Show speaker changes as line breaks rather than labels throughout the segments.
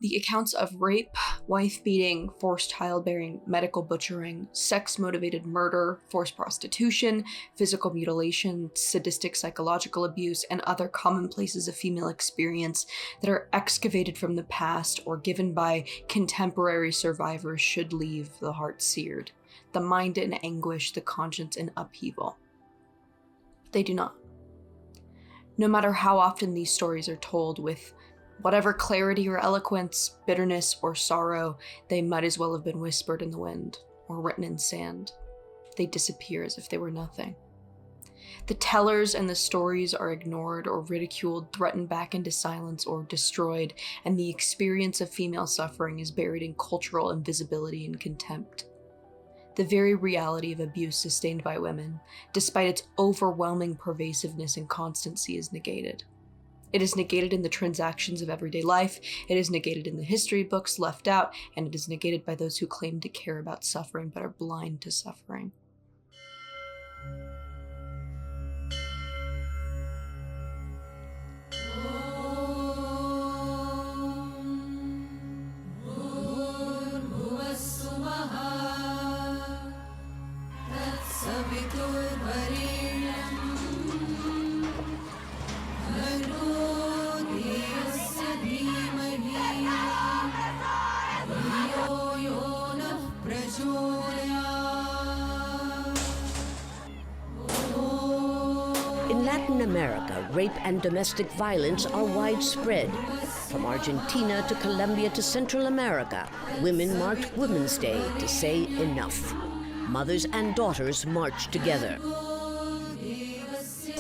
The accounts of rape, wife-beating, forced childbearing, medical butchering, sex-motivated murder, forced prostitution, physical mutilation, sadistic psychological abuse, and other commonplaces of female experience that are excavated from the past or given by contemporary survivors should leave the heart seared, the mind in anguish, the conscience in upheaval. They do not. No matter how often these stories are told with whatever clarity or eloquence, bitterness or sorrow, they might as well have been whispered in the wind or written in sand. They disappear as if they were nothing. The tellers and the stories are ignored or ridiculed, threatened back into silence or destroyed, and the experience of female suffering is buried in cultural invisibility and contempt. The very reality of abuse sustained by women, despite its overwhelming pervasiveness and constancy, is negated. It is negated in the transactions of everyday life, it is negated in the history books left out, and it is negated by those who claim to care about suffering but are blind to suffering.
In Latin America, rape and domestic violence are widespread. From Argentina to Colombia to Central America, women marked Women's Day to say enough. Mothers and daughters march together.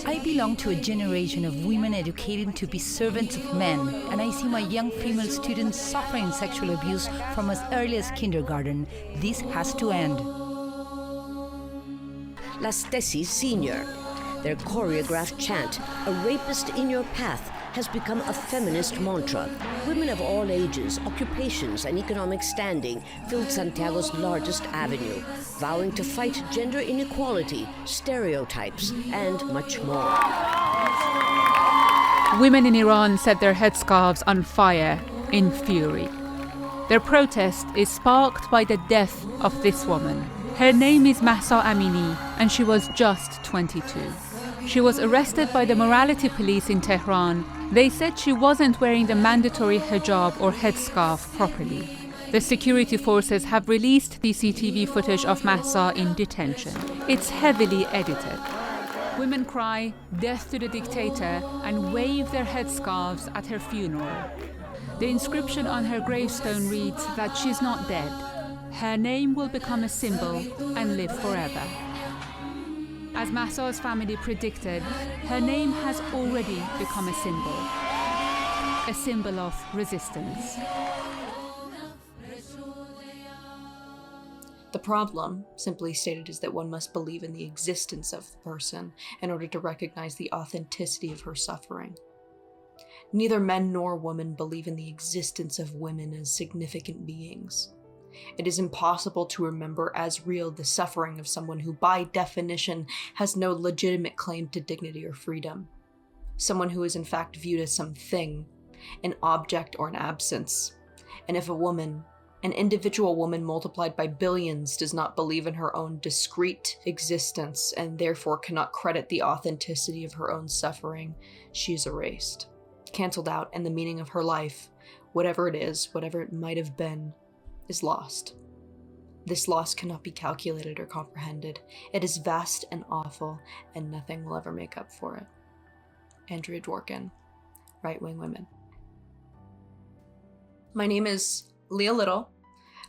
I belong to a generation of women educated to be servants of men, and I see my young female students suffering sexual abuse from as early as kindergarten. This has to end.
Las Tesis Senior. Their choreographed chant, "A rapist in your path," has become a feminist mantra. Women of all ages, occupations, and economic standing filled Santiago's largest avenue, vowing to fight gender inequality, stereotypes, and much more.
Women in Iran set their headscarves on fire in fury. Their protest is sparked by the death of this woman. Her name is Mahsa Amini, and she was just 22. She was arrested by the morality police in Tehran. They said she wasn't wearing the mandatory hijab or headscarf properly. The security forces have released the CCTV footage of Mahsa in detention. It's heavily edited. Women cry, "Death to the dictator," and wave their headscarves at her funeral. The inscription on her gravestone reads that she's not dead. Her name will become a symbol and live forever. As Mahsa's family predicted, her name has already become a symbol of resistance.
The problem, simply stated, is that one must believe in the existence of the person in order to recognize the authenticity of her suffering. Neither men nor women believe in the existence of women as significant beings. It is impossible to remember as real the suffering of someone who, by definition, has no legitimate claim to dignity or freedom. Someone who is in fact viewed as something, an object or an absence. And if a woman, an individual woman multiplied by billions, does not believe in her own discrete existence and therefore cannot credit the authenticity of her own suffering, she is erased, cancelled out, and the meaning of her life, whatever it is, whatever it might have been, is lost. This loss cannot be calculated or comprehended. It is vast and awful, and nothing will ever make up for it. Andrea Dworkin, Right-Wing Women. My name is Leah Little.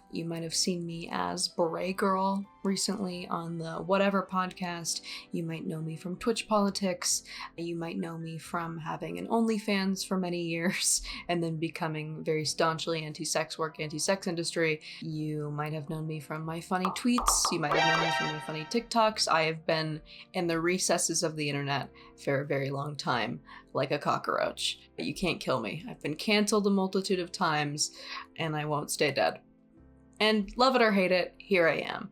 You might have seen me as Beret Girl recently on the Whatever podcast. You might know me from Twitch Politics. You might know me from having an OnlyFans for many years and then becoming very staunchly anti-sex work, anti-sex industry. You might have known me from my funny tweets. You might have known me from my funny TikToks. I have been in the recesses of the internet for a very long time, like a cockroach. But you can't kill me. I've been canceled a multitude of times, and I won't stay dead. And love it or hate it, here I am.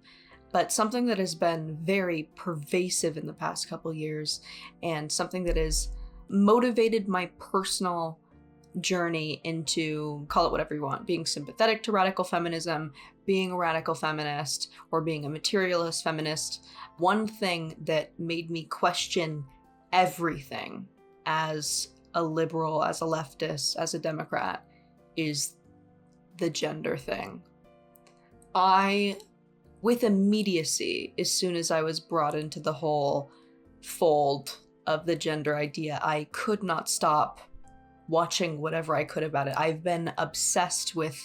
But something that has been very pervasive in the past couple years, and something that has motivated my personal journey into, call it whatever you want, being sympathetic to radical feminism, being a radical feminist, or being a materialist feminist, one thing that made me question everything as a liberal, as a leftist, as a Democrat, is the gender thing. I, with immediacy, as soon as I was brought into the whole fold of the gender idea, I could not stop watching whatever I could about it. I've been obsessed with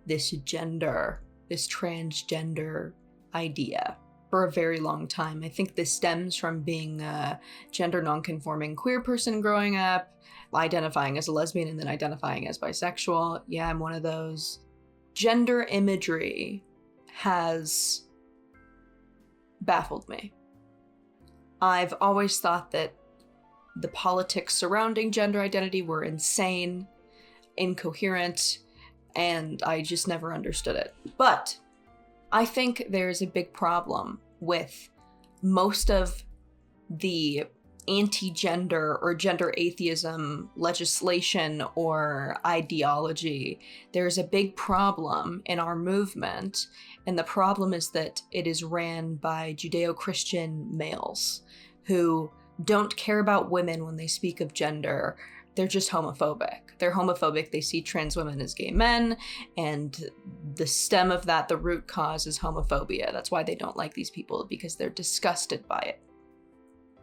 this gender, this transgender idea for a very long time. I think this stems from being a gender nonconforming queer person growing up, identifying as a lesbian and then identifying as bisexual. Yeah, I'm one of those. Gender imagery has baffled me. I've always thought that the politics surrounding gender identity were insane, incoherent, and I just never understood it. But I think there's a big problem with most of the anti-gender or gender atheism legislation or ideology. There's a big problem in our movement, and the problem is that it is ran by Judeo-Christian males who don't care about women when they speak of gender. They're just homophobic. They're homophobic. They see trans women as gay men, and the stem of that, the root cause, is homophobia. That's why they don't like these people, because they're disgusted by it.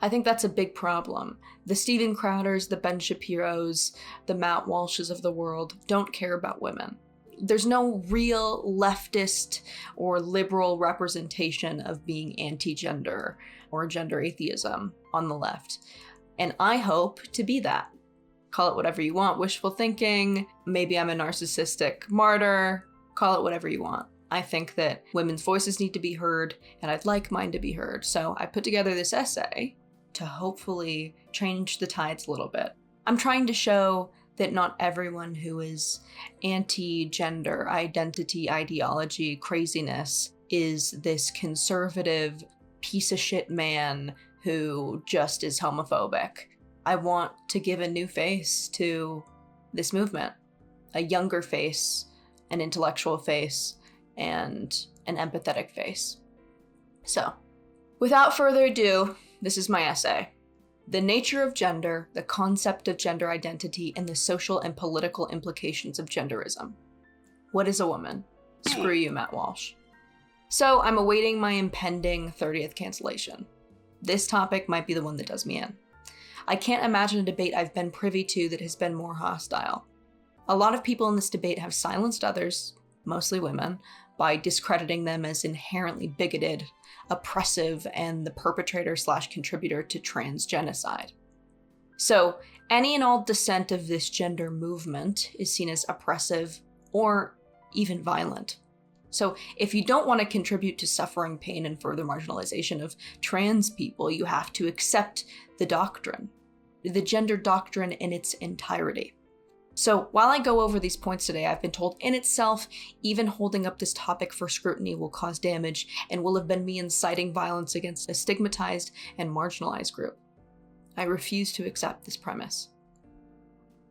I think that's a big problem. The Steven Crowders, the Ben Shapiros, the Matt Walshes of the world don't care about women. There's no real leftist or liberal representation of being anti-gender or gender atheism on the left. And I hope to be that. Call it whatever you want, wishful thinking, maybe I'm a narcissistic martyr, call it whatever you want. I think that women's voices need to be heard, and I'd like mine to be heard. So I put together this essay to hopefully change the tides a little bit. I'm trying to show that not everyone who is anti-gender identity, ideology, craziness is this conservative piece of shit man who just is homophobic. I want to give a new face to this movement, a younger face, an intellectual face, and an empathetic face. So, without further ado, this is my essay. The Nature of Gender, the Concept of Gender Identity, and the Social and Political Implications of Genderism. What is a woman? Screw you, Matt Walsh. So, I'm awaiting my impending 30th cancellation. This topic might be the one that does me in. I can't imagine a debate I've been privy to that has been more hostile. A lot of people in this debate have silenced others, mostly women, by discrediting them as inherently bigoted, oppressive, and the perpetrator/contributor to trans genocide. So, any and all dissent of this gender movement is seen as oppressive or even violent. So, if you don't want to contribute to suffering, pain, and further marginalization of trans people, you have to accept the doctrine, the gender doctrine in its entirety. So while I go over these points today, I've been told in itself, even holding up this topic for scrutiny will cause damage and will have been me inciting violence against a stigmatized and marginalized group. I refuse to accept this premise.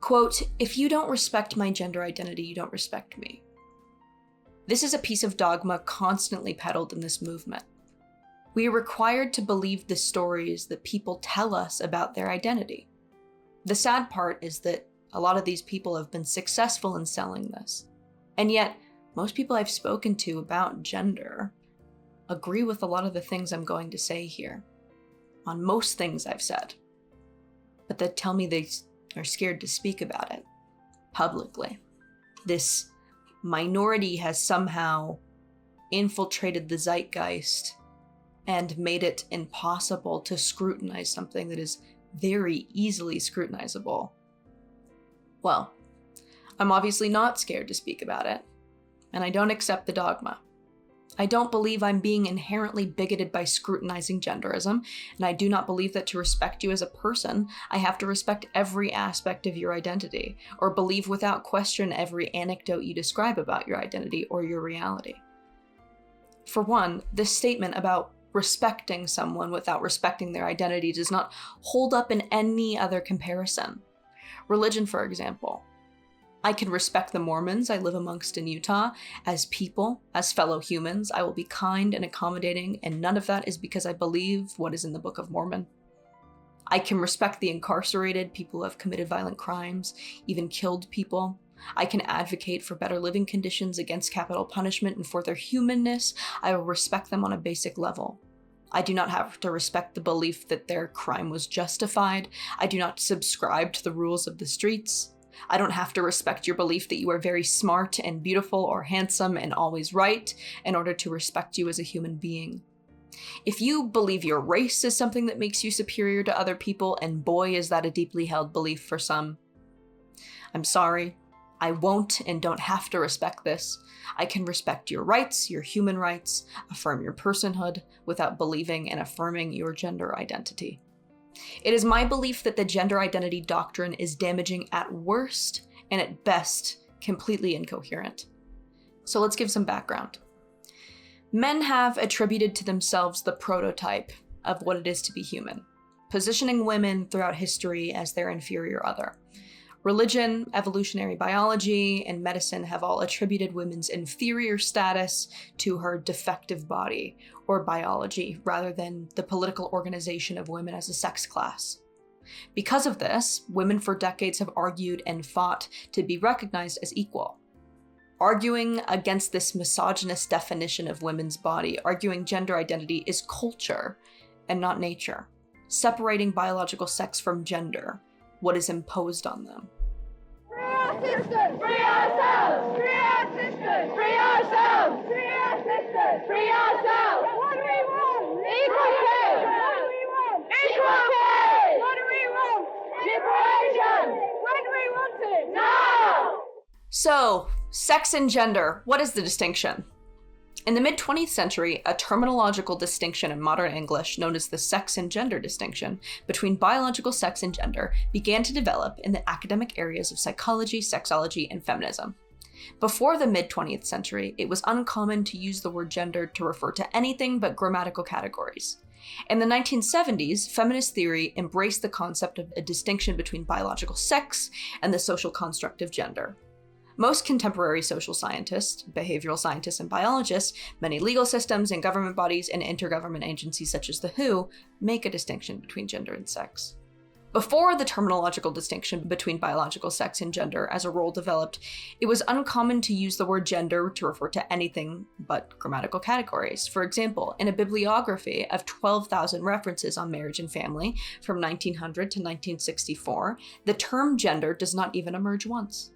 Quote, "If you don't respect my gender identity, you don't respect me." This is a piece of dogma constantly peddled in this movement. We are required to believe the stories that people tell us about their identity. The sad part is that a lot of these people have been successful in selling this. And yet, most people I've spoken to about gender agree with a lot of the things I'm going to say here. On most things I've said. But they tell me they are scared to speak about it publicly. This minority has somehow infiltrated the zeitgeist and made it impossible to scrutinize something that is very easily scrutinizable. Well, I'm obviously not scared to speak about it, and I don't accept the dogma. I don't believe I'm being inherently bigoted by scrutinizing genderism, and I do not believe that to respect you as a person, I have to respect every aspect of your identity, or believe without question every anecdote you describe about your identity or your reality. For one, this statement about respecting someone without respecting their identity does not hold up in any other comparison. Religion, for example. I can respect the Mormons I live amongst in Utah as people, as fellow humans. I will be kind and accommodating, and none of that is because I believe what is in the Book of Mormon. I can respect the incarcerated, people who have committed violent crimes, even killed people. I can advocate for better living conditions against capital punishment and for their humanness. I will respect them on a basic level. I do not have to respect the belief that their crime was justified. I do not subscribe to the rules of the streets. I don't have to respect your belief that you are very smart and beautiful or handsome and always right in order to respect you as a human being. If you believe your race is something that makes you superior to other people, and boy is that a deeply held belief for some, I'm sorry. I won't and don't have to respect this. I can respect your rights, your human rights, affirm your personhood without believing and affirming your gender identity. It is my belief that the gender identity doctrine is damaging at worst and at best completely incoherent. So let's give some background. Men have attributed to themselves the prototype of what it is to be human, positioning women throughout history as their inferior other. Religion, evolutionary biology, and medicine have all attributed women's inferior status to her defective body or biology rather than the political organization of women as a sex class. Because of this, women for decades have argued and fought to be recognized as equal. Arguing against this misogynist definition of women's body, arguing gender identity is culture and not nature, separating biological sex from gender, what is imposed on them.
Free our sisters! Free ourselves! Free our sisters! Free ourselves! Free our sisters! Free ourselves! What do we want? Equal pay! What do we want? Equal pay! What do we want? Liberation! When do we want it? Now!
So, sex and gender, what is the distinction? In the mid-20th century, a terminological distinction in modern English known as the sex and gender distinction between biological sex and gender began to develop in the academic areas of psychology, sexology, and feminism. Before the mid-20th century, it was uncommon to use the word gender to refer to anything but grammatical categories. In the 1970s, feminist theory embraced the concept of a distinction between biological sex and the social construct of gender. Most contemporary social scientists, behavioral scientists, and biologists, many legal systems and government bodies and intergovernment agencies such as the WHO, make a distinction between gender and sex. Before the terminological distinction between biological sex and gender as a role developed, it was uncommon to use the word gender to refer to anything but grammatical categories. For example, in a bibliography of 12,000 references on marriage and family from 1900 to 1964, the term gender does not even emerge once.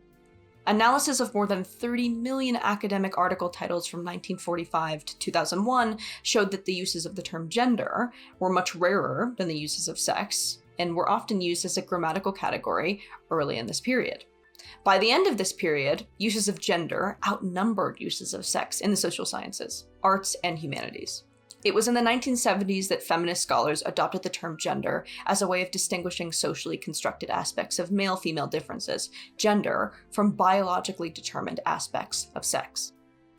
Analysis of more than 30 million academic article titles from 1945 to 2001 showed that the uses of the term gender were much rarer than the uses of sex, and were often used as a grammatical category early in this period. By the end of this period, uses of gender outnumbered uses of sex in the social sciences, arts, and humanities. It was in the 1970s that feminist scholars adopted the term gender as a way of distinguishing socially constructed aspects of male-female differences, gender, from biologically determined aspects of sex.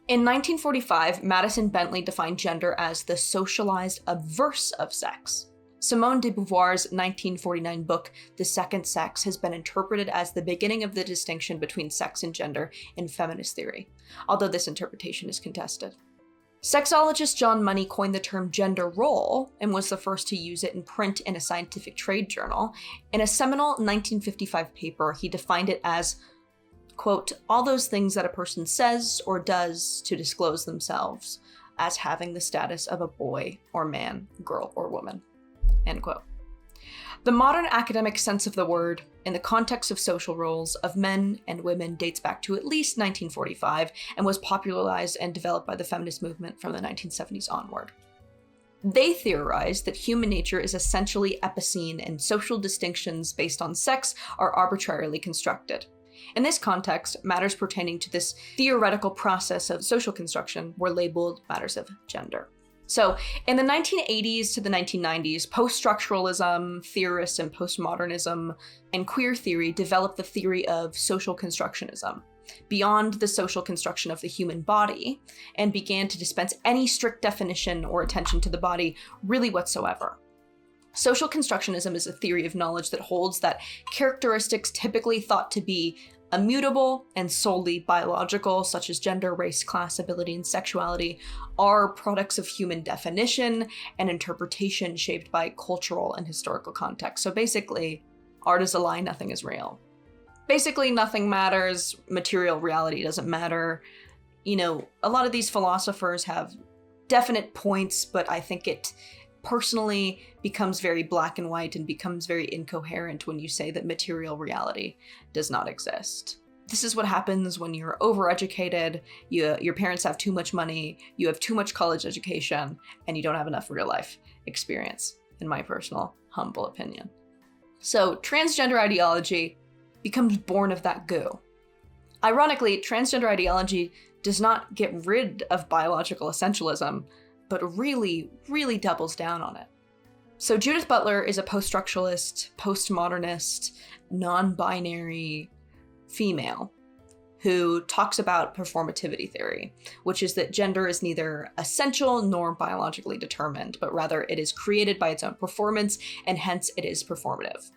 In 1945, Madison Bentley defined gender as the socialized averse of sex. Simone de Beauvoir's 1949 book, The Second Sex, has been interpreted as the beginning of the distinction between sex and gender in feminist theory, although this interpretation is contested. Sexologist John Money coined the term gender role and was the first to use it in print in a scientific trade journal. In a seminal 1955 paper, he defined it as, quote, all those things that a person says or does to disclose themselves as having the status of a boy or man, girl or woman, end quote. The modern academic sense of the word, in the context of social roles of men and women, dates back to at least 1945 and was popularized and developed by the feminist movement from the 1970s onward. They theorized that human nature is essentially epicene and social distinctions based on sex are arbitrarily constructed. In this context, matters pertaining to this theoretical process of social construction were labeled matters of gender. So, in the 1980s to the 1990s, post-structuralism, theorists and postmodernism, and queer theory developed the theory of social constructionism, beyond the social construction of the human body, and began to dispense any strict definition or attention to the body really whatsoever. Social constructionism is a theory of knowledge that holds that characteristics typically thought to be immutable and solely biological, such as gender, race, class, ability, and sexuality, are products of human definition and interpretation shaped by cultural and historical context. So basically, art is a lie, nothing is real. Basically, nothing matters, material reality doesn't matter. You know, a lot of these philosophers have definite points, but I think it personally becomes very black and white and becomes very incoherent when you say that material reality does not exist. This is what happens when you're overeducated, your parents have too much money, you have too much college education, and you don't have enough real life experience, in my personal, humble opinion. So transgender ideology becomes born of that goo. Ironically, transgender ideology does not get rid of biological essentialism, but really, really doubles down on it. So Judith Butler is a post-structuralist, postmodernist, non-binary female who talks about performativity theory, which is that gender is neither essential nor biologically determined, but rather it is created by its own performance, and hence it is performative.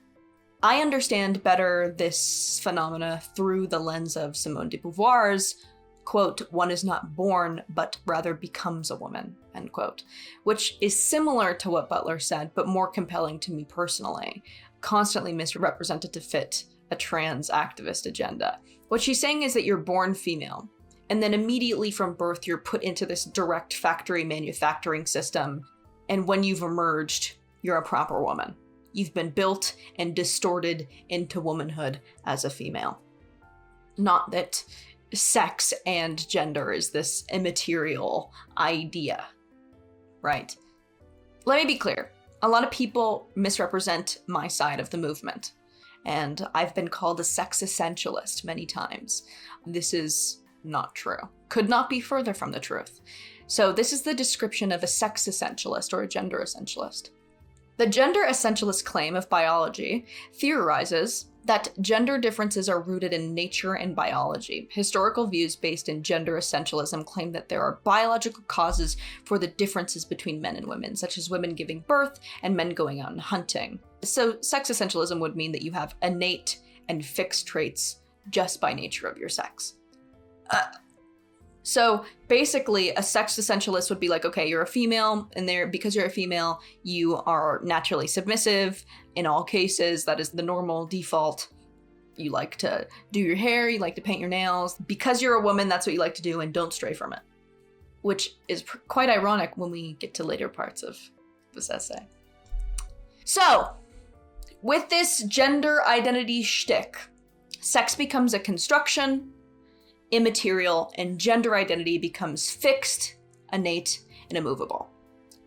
I understand better this phenomena through the lens of Simone de Beauvoir's, quote, "one is not born, but rather becomes a woman," end quote, which is similar to what Butler said, but more compelling to me personally, constantly misrepresented to fit a trans activist agenda. What she's saying is that you're born female, and then immediately from birth, you're put into this direct factory manufacturing system, and when you've emerged, you're a proper woman. You've been built and distorted into womanhood as a female. Not that sex and gender is this immaterial idea, right? Let me be clear. A lot of people misrepresent my side of the movement, and I've been called a sex essentialist many times. This is not true. Could not be further from the truth. So this is the description of a sex essentialist or a gender essentialist. The gender essentialist claim of biology theorizes that gender differences are rooted in nature and biology. Historical views based in gender essentialism claim that there are biological causes for the differences between men and women, such as women giving birth and men going out and hunting. So sex essentialism would mean that you have innate and fixed traits just by nature of your sex. So basically, a sex essentialist would be like, okay, you're a female, and because you're a female, you are naturally submissive. In all cases, that is the normal default. You like to do your hair, you like to paint your nails. Because you're a woman, that's what you like to do, and don't stray from it. Which is quite ironic when we get to later parts of this essay. So, with this gender identity shtick, sex becomes a construction, immaterial, and gender identity becomes fixed, innate, and immovable,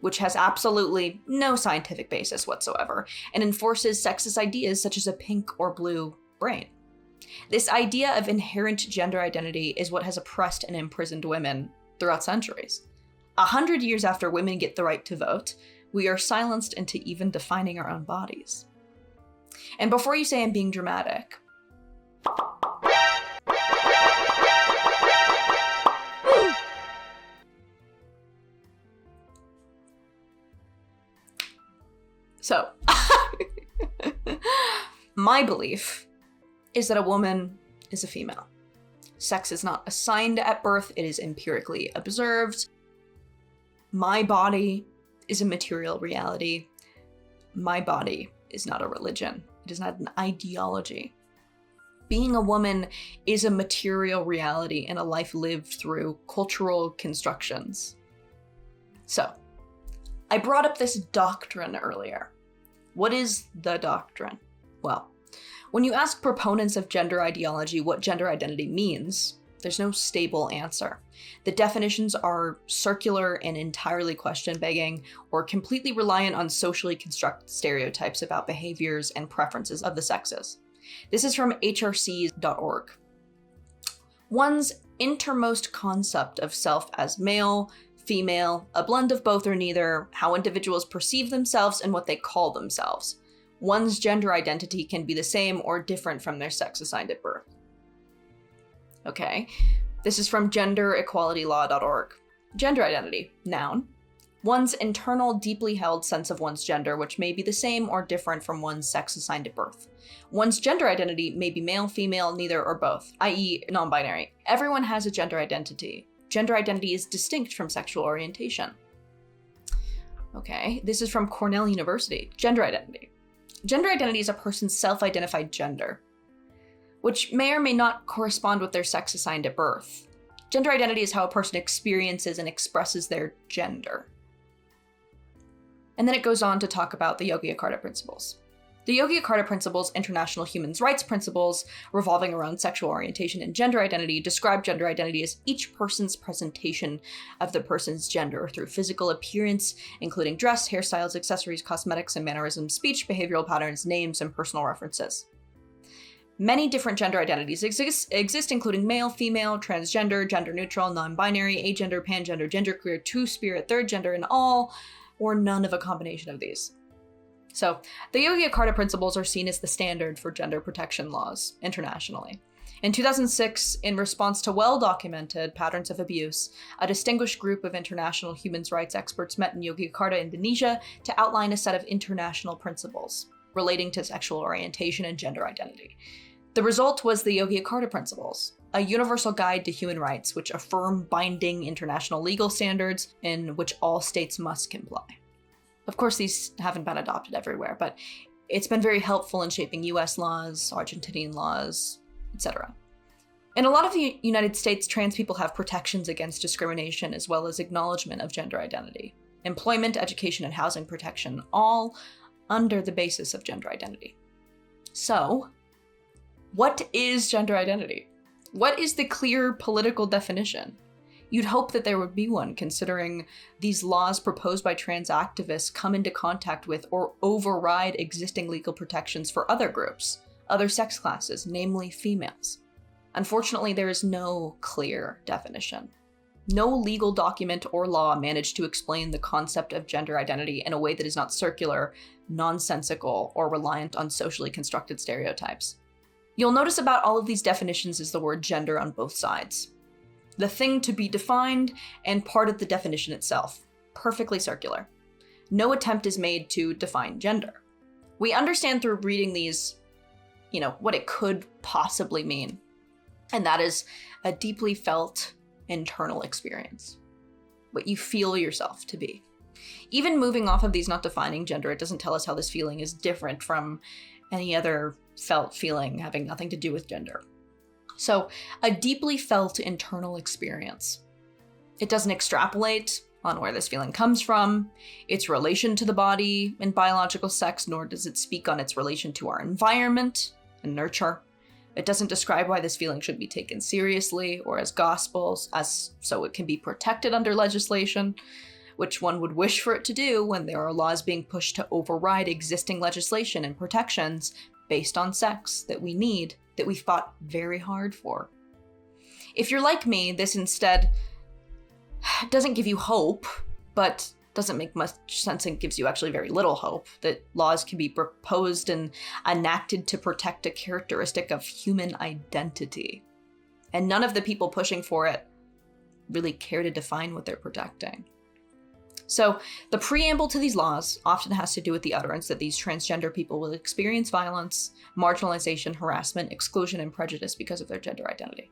which has absolutely no scientific basis whatsoever, and enforces sexist ideas such as a pink or blue brain. This idea of inherent gender identity is what has oppressed and imprisoned women throughout centuries. 100 years after women get the right to vote, we are silenced into even defining our own bodies. And before you say I'm being dramatic, so, my belief is that a woman is a female. Sex is not assigned at birth, it is empirically observed. My body is a material reality. My body is not a religion. It is not an ideology. Being a woman is a material reality and a life lived through cultural constructions. So, I brought up this doctrine earlier. What is the doctrine? Well, when you ask proponents of gender ideology what gender identity means, there's no stable answer. The definitions are circular and entirely question-begging, or completely reliant on socially constructed stereotypes about behaviors and preferences of the sexes. This is from hrc.org. One's innermost concept of self as male, female, a blend of both or neither, how individuals perceive themselves and what they call themselves. One's gender identity can be the same or different from their sex assigned at birth. Okay, this is from genderequalitylaw.org. Gender identity, noun. One's internal, deeply held sense of one's gender, which may be the same or different from one's sex assigned at birth. One's gender identity may be male, female, neither, or both, i.e. non-binary. Everyone has a gender identity. Gender identity is distinct from sexual orientation. Okay, this is from Cornell University. Gender identity. Gender identity is a person's self-identified gender, which may or may not correspond with their sex assigned at birth. Gender identity is how a person experiences and expresses their gender. And then it goes on to talk about the Yogyakarta Principles. The Yogyakarta Principles, international human rights principles revolving around sexual orientation and gender identity, describe gender identity as each person's presentation of the person's gender through physical appearance, including dress, hairstyles, accessories, cosmetics, and mannerisms, speech, behavioral patterns, names, and personal references. Many different gender identities exist, including male, female, transgender, gender neutral, non-binary, agender, pangender, genderqueer, two-spirit, third gender, and all or none of a combination of these. So, the Yogyakarta Principles are seen as the standard for gender protection laws internationally. In 2006, in response to well-documented patterns of abuse, a distinguished group of international human rights experts met in Yogyakarta, Indonesia, to outline a set of international principles relating to sexual orientation and gender identity. The result was the Yogyakarta Principles, a universal guide to human rights which affirm binding international legal standards in which all states must comply. Of course, these haven't been adopted everywhere, but it's been very helpful in shaping US laws, Argentinian laws, etc. In a lot of the United States, trans people have protections against discrimination as well as acknowledgement of gender identity, employment, education, and housing protection, all under the basis of gender identity. So, what is gender identity? What is the clear political definition? You'd hope that there would be one, considering these laws proposed by trans activists come into contact with or override existing legal protections for other groups, other sex classes, namely females. Unfortunately, there is no clear definition. No legal document or law managed to explain the concept of gender identity in a way that is not circular, nonsensical, or reliant on socially constructed stereotypes. You'll notice about all of these definitions is the word gender on both sides. The thing to be defined and part of the definition itself. Perfectly circular. No attempt is made to define gender. We understand through reading these, what it could possibly mean. And that is a deeply felt internal experience. What you feel yourself to be. Even moving off of these not defining gender, it doesn't tell us how this feeling is different from any other felt feeling having nothing to do with gender. So, a deeply felt internal experience. It doesn't extrapolate on where this feeling comes from, its relation to the body and biological sex, nor does it speak on its relation to our environment and nurture. It doesn't describe why this feeling should be taken seriously or as gospels, so it can be protected under legislation, which one would wish for it to do when there are laws being pushed to override existing legislation and protections based on sex that we need, that we fought very hard for. If you're like me, this instead doesn't give you hope, but doesn't make much sense and gives you actually very little hope that laws can be proposed and enacted to protect a characteristic of human identity. And none of the people pushing for it really care to define what they're protecting. So the preamble to these laws often has to do with the utterance that these transgender people will experience violence, marginalization, harassment, exclusion, and prejudice because of their gender identity.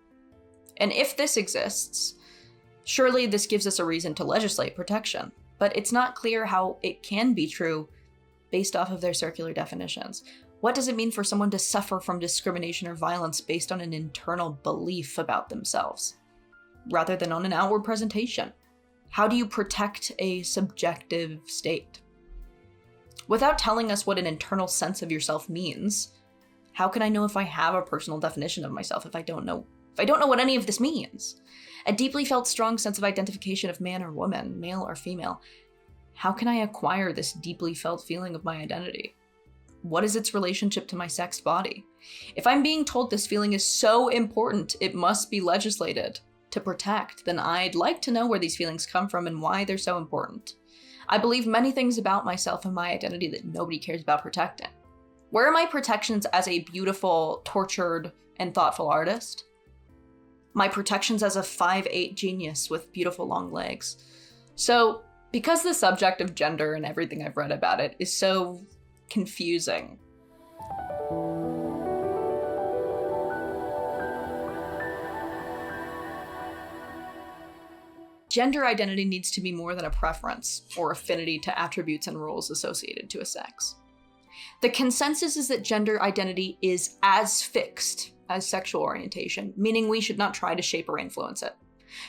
And if this exists, surely this gives us a reason to legislate protection, but it's not clear how it can be true based off of their circular definitions. What does it mean for someone to suffer from discrimination or violence based on an internal belief about themselves, rather than on an outward presentation? How do you protect a subjective state? Without telling us what an internal sense of yourself means, how can I know if I have a personal definition of myself if I don't know what any of this means? A deeply felt strong sense of identification of man or woman, male or female. How can I acquire this deeply felt feeling of my identity? What is its relationship to my sexed body? If I'm being told this feeling is so important, it must be legislated to protect, then I'd like to know where these feelings come from and why they're so important. I believe many things about myself and my identity that nobody cares about protecting. Where are my protections as a beautiful, tortured, and thoughtful artist? My protections as a 5'8" genius with beautiful long legs. So, Because the subject of gender and everything I've read about it is so confusing, gender identity needs to be more than a preference or affinity to attributes and roles associated to a sex. The consensus is that gender identity is as fixed as sexual orientation, meaning we should not try to shape or influence it.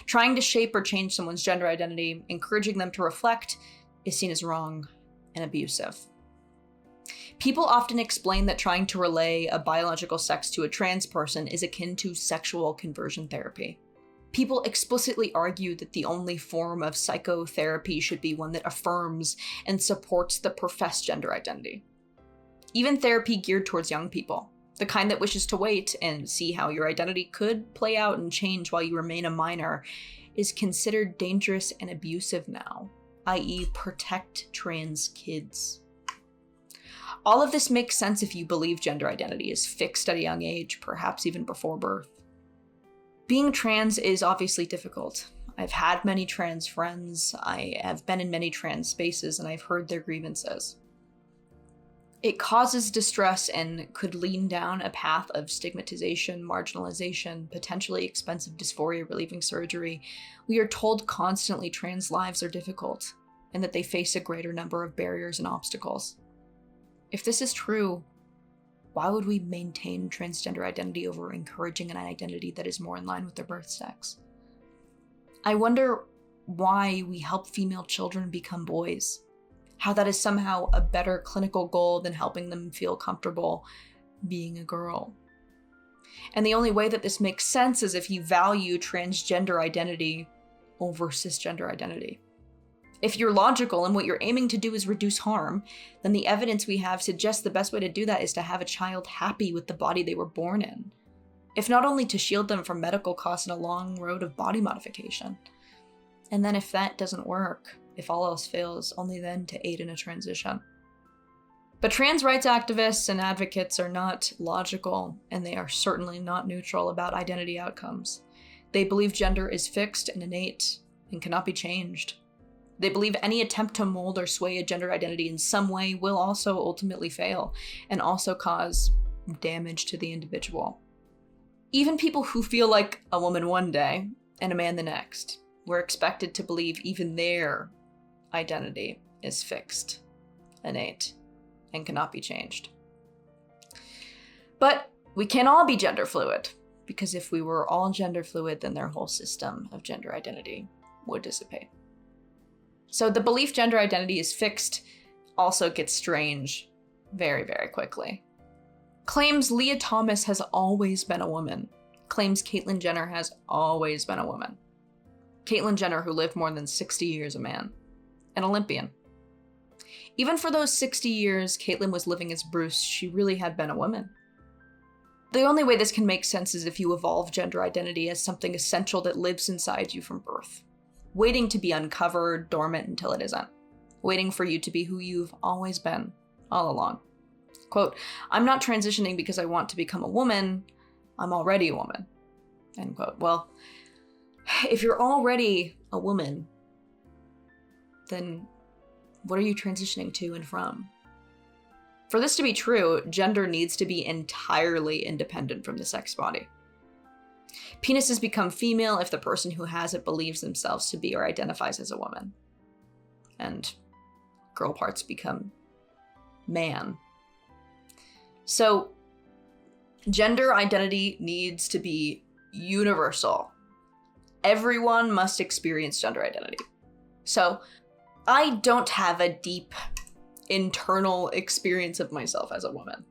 Trying to shape or change someone's gender identity, encouraging them to reflect, is seen as wrong and abusive. People often explain that trying to relay a biological sex to a trans person is akin to sexual conversion therapy. People explicitly argue that the only form of psychotherapy should be one that affirms and supports the professed gender identity. Even therapy geared towards young people, the kind that wishes to wait and see how your identity could play out and change while you remain a minor, is considered dangerous and abusive now, i.e. protect trans kids. All of this makes sense if you believe gender identity is fixed at a young age, perhaps even before birth. Being trans is obviously difficult. I've had many trans friends, I have been in many trans spaces, and I've heard their grievances. It causes distress and could lead down a path of stigmatization, marginalization, potentially expensive dysphoria-relieving surgery. We are told constantly trans lives are difficult and that they face a greater number of barriers and obstacles. If this is true, why would we maintain transgender identity over encouraging an identity that is more in line with their birth sex? I wonder why we help female children become boys. How that is somehow a better clinical goal than helping them feel comfortable being a girl. And the only way that this makes sense is if you value transgender identity over cisgender identity. If you're logical and what you're aiming to do is reduce harm, then the evidence we have suggests the best way to do that is to have a child happy with the body they were born in. If not only to shield them from medical costs and a long road of body modification. And then if that doesn't work, if all else fails, only then to aid in a transition. But trans rights activists and advocates are not logical, and they are certainly not neutral about identity outcomes. They believe gender is fixed and innate and cannot be changed. They believe any attempt to mold or sway a gender identity in some way will also ultimately fail and also cause damage to the individual. Even people who feel like a woman one day and a man the next were expected to believe even their identity is fixed, innate, and cannot be changed. But we can't all be gender fluid, because if we were all gender fluid, then their whole system of gender identity would dissipate. So the belief gender identity is fixed also gets strange very, very quickly. Claims Lia Thomas has always been a woman. Claims Caitlyn Jenner has always been a woman. Caitlyn Jenner, who lived more than 60 years a man. An Olympian. Even for those 60 years Caitlyn was living as Bruce, she really had been a woman. The only way this can make sense is if you evolve gender identity as something essential that lives inside you from birth. Waiting to be uncovered, dormant until it isn't. Waiting for you to be who you've always been, all along. Quote, "I'm not transitioning because I want to become a woman, I'm already a woman." End quote. Well, if you're already a woman, then what are you transitioning to and from? For this to be true, gender needs to be entirely independent from the sex body. Penises become female if the person who has it believes themselves to be or identifies as a woman. And girl parts become man. So, gender identity needs to be universal. Everyone must experience gender identity. So, I don't have a deep internal experience of myself as a woman.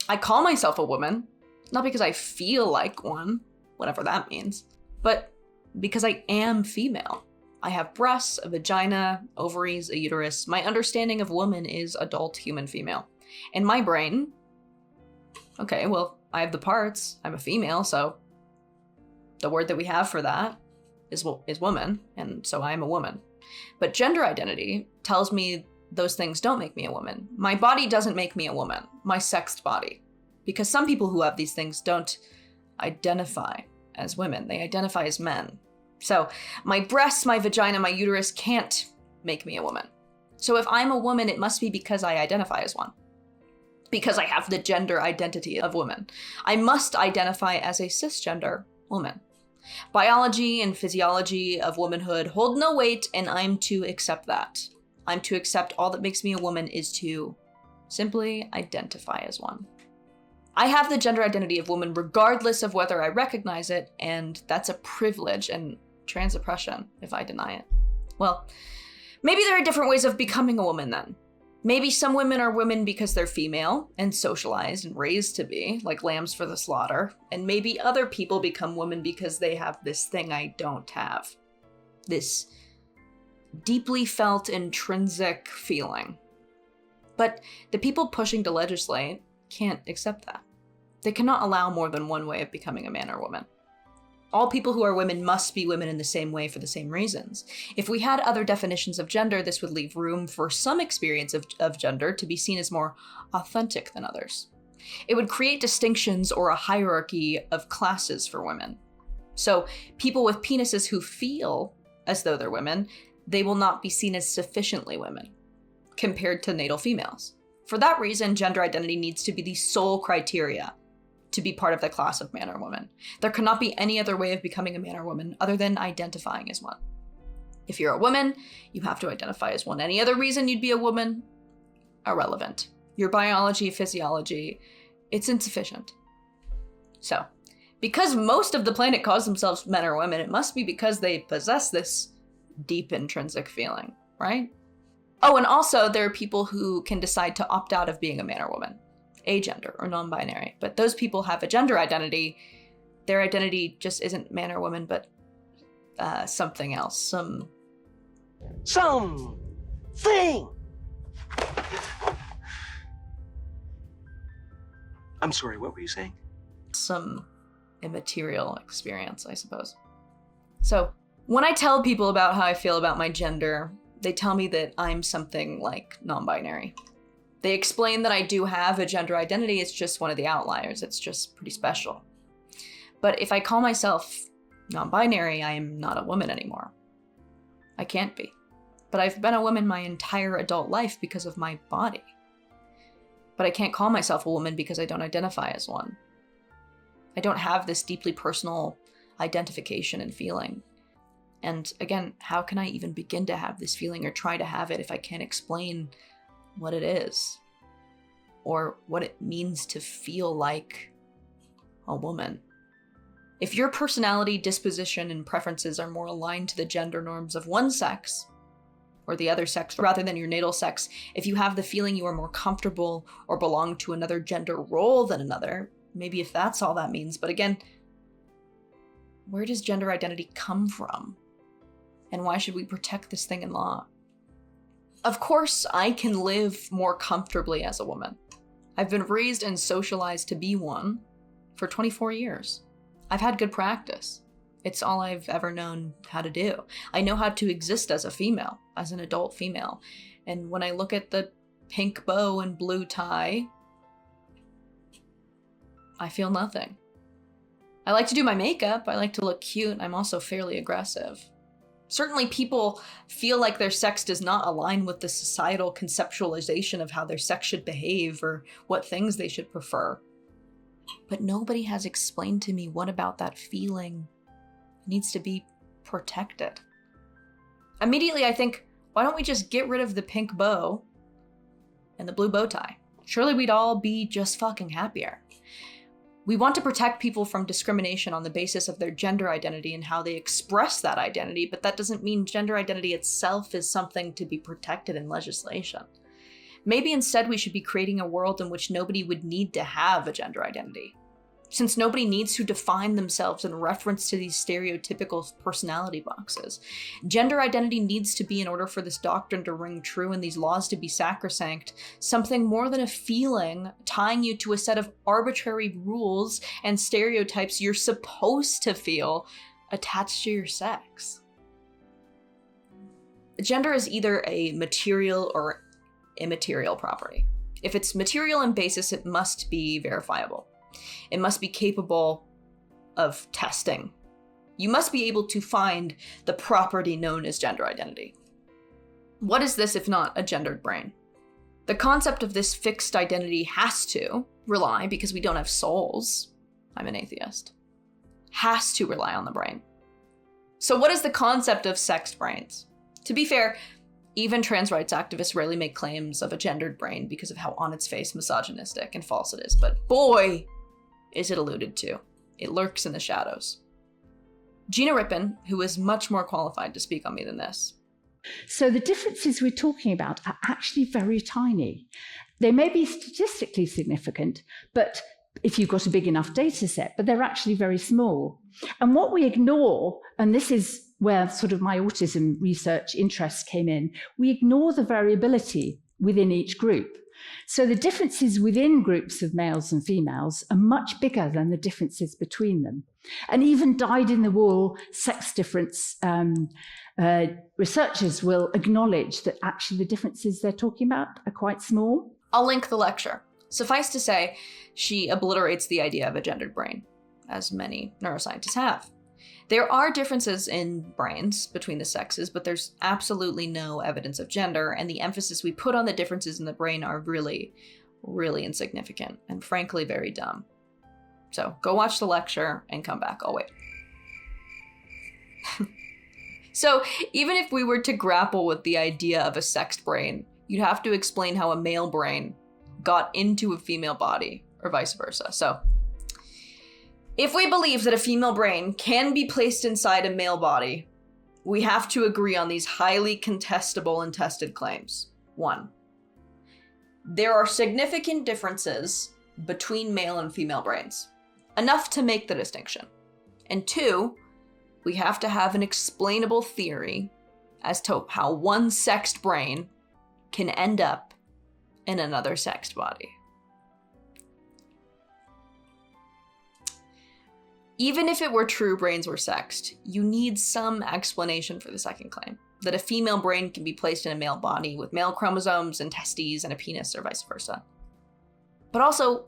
I call myself a woman, not because I feel like one, whatever that means, but because I am female. I have breasts, a vagina, ovaries, a uterus. My understanding of woman is adult human female. In my brain, okay, well, I have the parts, I'm a female, so the word that we have for that is woman, and so I am a woman. But gender identity tells me those things don't make me a woman. My body doesn't make me a woman, my sexed body. Because some people who have these things don't identify as women, they identify as men. So my breasts, my vagina, my uterus can't make me a woman. So if I'm a woman, it must be because I identify as one. Because I have the gender identity of woman. I must identify as a cisgender woman. Biology and physiology of womanhood hold no weight, and I'm to accept that. I'm to accept all that makes me a woman is to simply identify as one. I have the gender identity of woman regardless of whether I recognize it, and that's a privilege and trans oppression if I deny it. Well, maybe there are different ways of becoming a woman then. Maybe some women are women because they're female and socialized and raised to be, like lambs for the slaughter. And maybe other people become women because they have this thing I don't have. This deeply felt intrinsic feeling. But the people pushing to legislate can't accept that. They cannot allow more than one way of becoming a man or woman. All people who are women must be women in the same way for the same reasons. If we had other definitions of gender, this would leave room for some experience of gender to be seen as more authentic than others. It would create distinctions or a hierarchy of classes for women. So people with penises who feel as though they're women, they will not be seen as sufficiently women compared to natal females. For that reason, gender identity needs to be the sole criteria to be part of the class of man or woman. There cannot be any other way of becoming a man or woman other than identifying as one. If you're a woman, you have to identify as one. Any other reason you'd be a woman? Irrelevant. Your biology, physiology, it's insufficient. So, because most of the planet calls themselves men or women, it must be because they possess this deep intrinsic feeling, right? Oh, and also there are people who can decide to opt out of being a man or woman. Agender or non-binary, but those people have a gender identity. Their identity just isn't man or woman, but something else, something.
I'm sorry, what were you saying?
Some immaterial experience, I suppose. So when I tell people about how I feel about my gender, they tell me that I'm something like non-binary. They explain that I do have a gender identity, it's just one of the outliers, it's just pretty special. But if I call myself non-binary, I am not a woman anymore. I can't be. But I've been a woman my entire adult life because of my body. But I can't call myself a woman because I don't identify as one. I don't have this deeply personal identification and feeling. And again, how can I even begin to have this feeling or try to have it if I can't explain what it is, or what it means to feel like a woman? If your personality, disposition, and preferences are more aligned to the gender norms of one sex, or the other sex, rather than your natal sex, if you have the feeling you are more comfortable or belong to another gender role than another, maybe if that's all that means, but again, where does gender identity come from? And why should we protect this thing in law? Of course, I can live more comfortably as a woman. I've been raised and socialized to be one for 24 years. I've had good practice. It's all I've ever known how to do. I know how to exist as a female, as an adult female. And when I look at the pink bow and blue tie, I feel nothing. I like to do my makeup. I like to look cute. I'm also fairly aggressive. Certainly people feel like their sex does not align with the societal conceptualization of how their sex should behave or what things they should prefer. But nobody has explained to me what about that feeling needs to be protected. Immediately I think, why don't we just get rid of the pink bow and the blue bow tie? Surely we'd all be just fucking happier. We want to protect people from discrimination on the basis of their gender identity and how they express that identity, but that doesn't mean gender identity itself is something to be protected in legislation. Maybe instead we should be creating a world in which nobody would need to have a gender identity. Since nobody needs to define themselves in reference to these stereotypical personality boxes. Gender identity needs to be, in order for this doctrine to ring true and these laws to be sacrosanct, something more than a feeling tying you to a set of arbitrary rules and stereotypes you're supposed to feel attached to your sex. Gender is either a material or immaterial property. If it's material in basis, it must be verifiable. It must be capable of testing You must be able to find the property known as gender identity. What is this if not a gendered brain? The concept of this fixed identity has to rely, because we don't have souls, I'm an atheist, has to rely on the brain. So what is the concept of sexed brains? To be fair, even trans rights activists rarely make claims of a gendered brain because of how on its face misogynistic and false it is, but boy, is it alluded to. It lurks in the shadows. Gina Rippon, who is much more qualified to speak on me than this.
So the differences we're talking about are actually very tiny. They may be statistically significant, but if you've got a big enough data set, but they're actually very small. And what we ignore, and this is where sort of my autism research interest came in, we ignore the variability within each group. So the differences within groups of males and females are much bigger than the differences between them. And even dyed-in-the-wool sex difference researchers will acknowledge that actually the differences they're talking about are quite small.
I'll link the lecture. Suffice to say, she obliterates the idea of a gendered brain, as many neuroscientists have. There are differences in brains between the sexes, but there's absolutely no evidence of gender, and the emphasis we put on the differences in the brain are really, really insignificant, and frankly very dumb. So go watch the lecture and come back. I'll wait. So even if we were to grapple with the idea of a sexed brain, you'd have to explain how a male brain got into a female body, or vice versa. So if we believe that a female brain can be placed inside a male body, we have to agree on these highly contestable and tested claims. 1, there are significant differences between male and female brains, enough to make the distinction. And 2, we have to have an explainable theory as to how one sexed brain can end up in another sexed body. Even if it were true brains were sexed, you need some explanation for the second claim, that a female brain can be placed in a male body with male chromosomes and testes and a penis or vice versa. But also,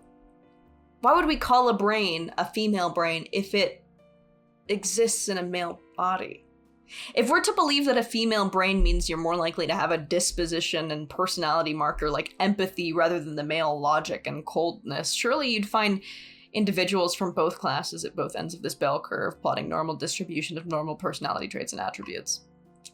why would we call a brain a female brain if it exists in a male body? If we're to believe that a female brain means you're more likely to have a disposition and personality marker like empathy rather than the male logic and coldness, surely you'd find individuals from both classes at both ends of this bell curve plotting normal distribution of normal personality traits and attributes.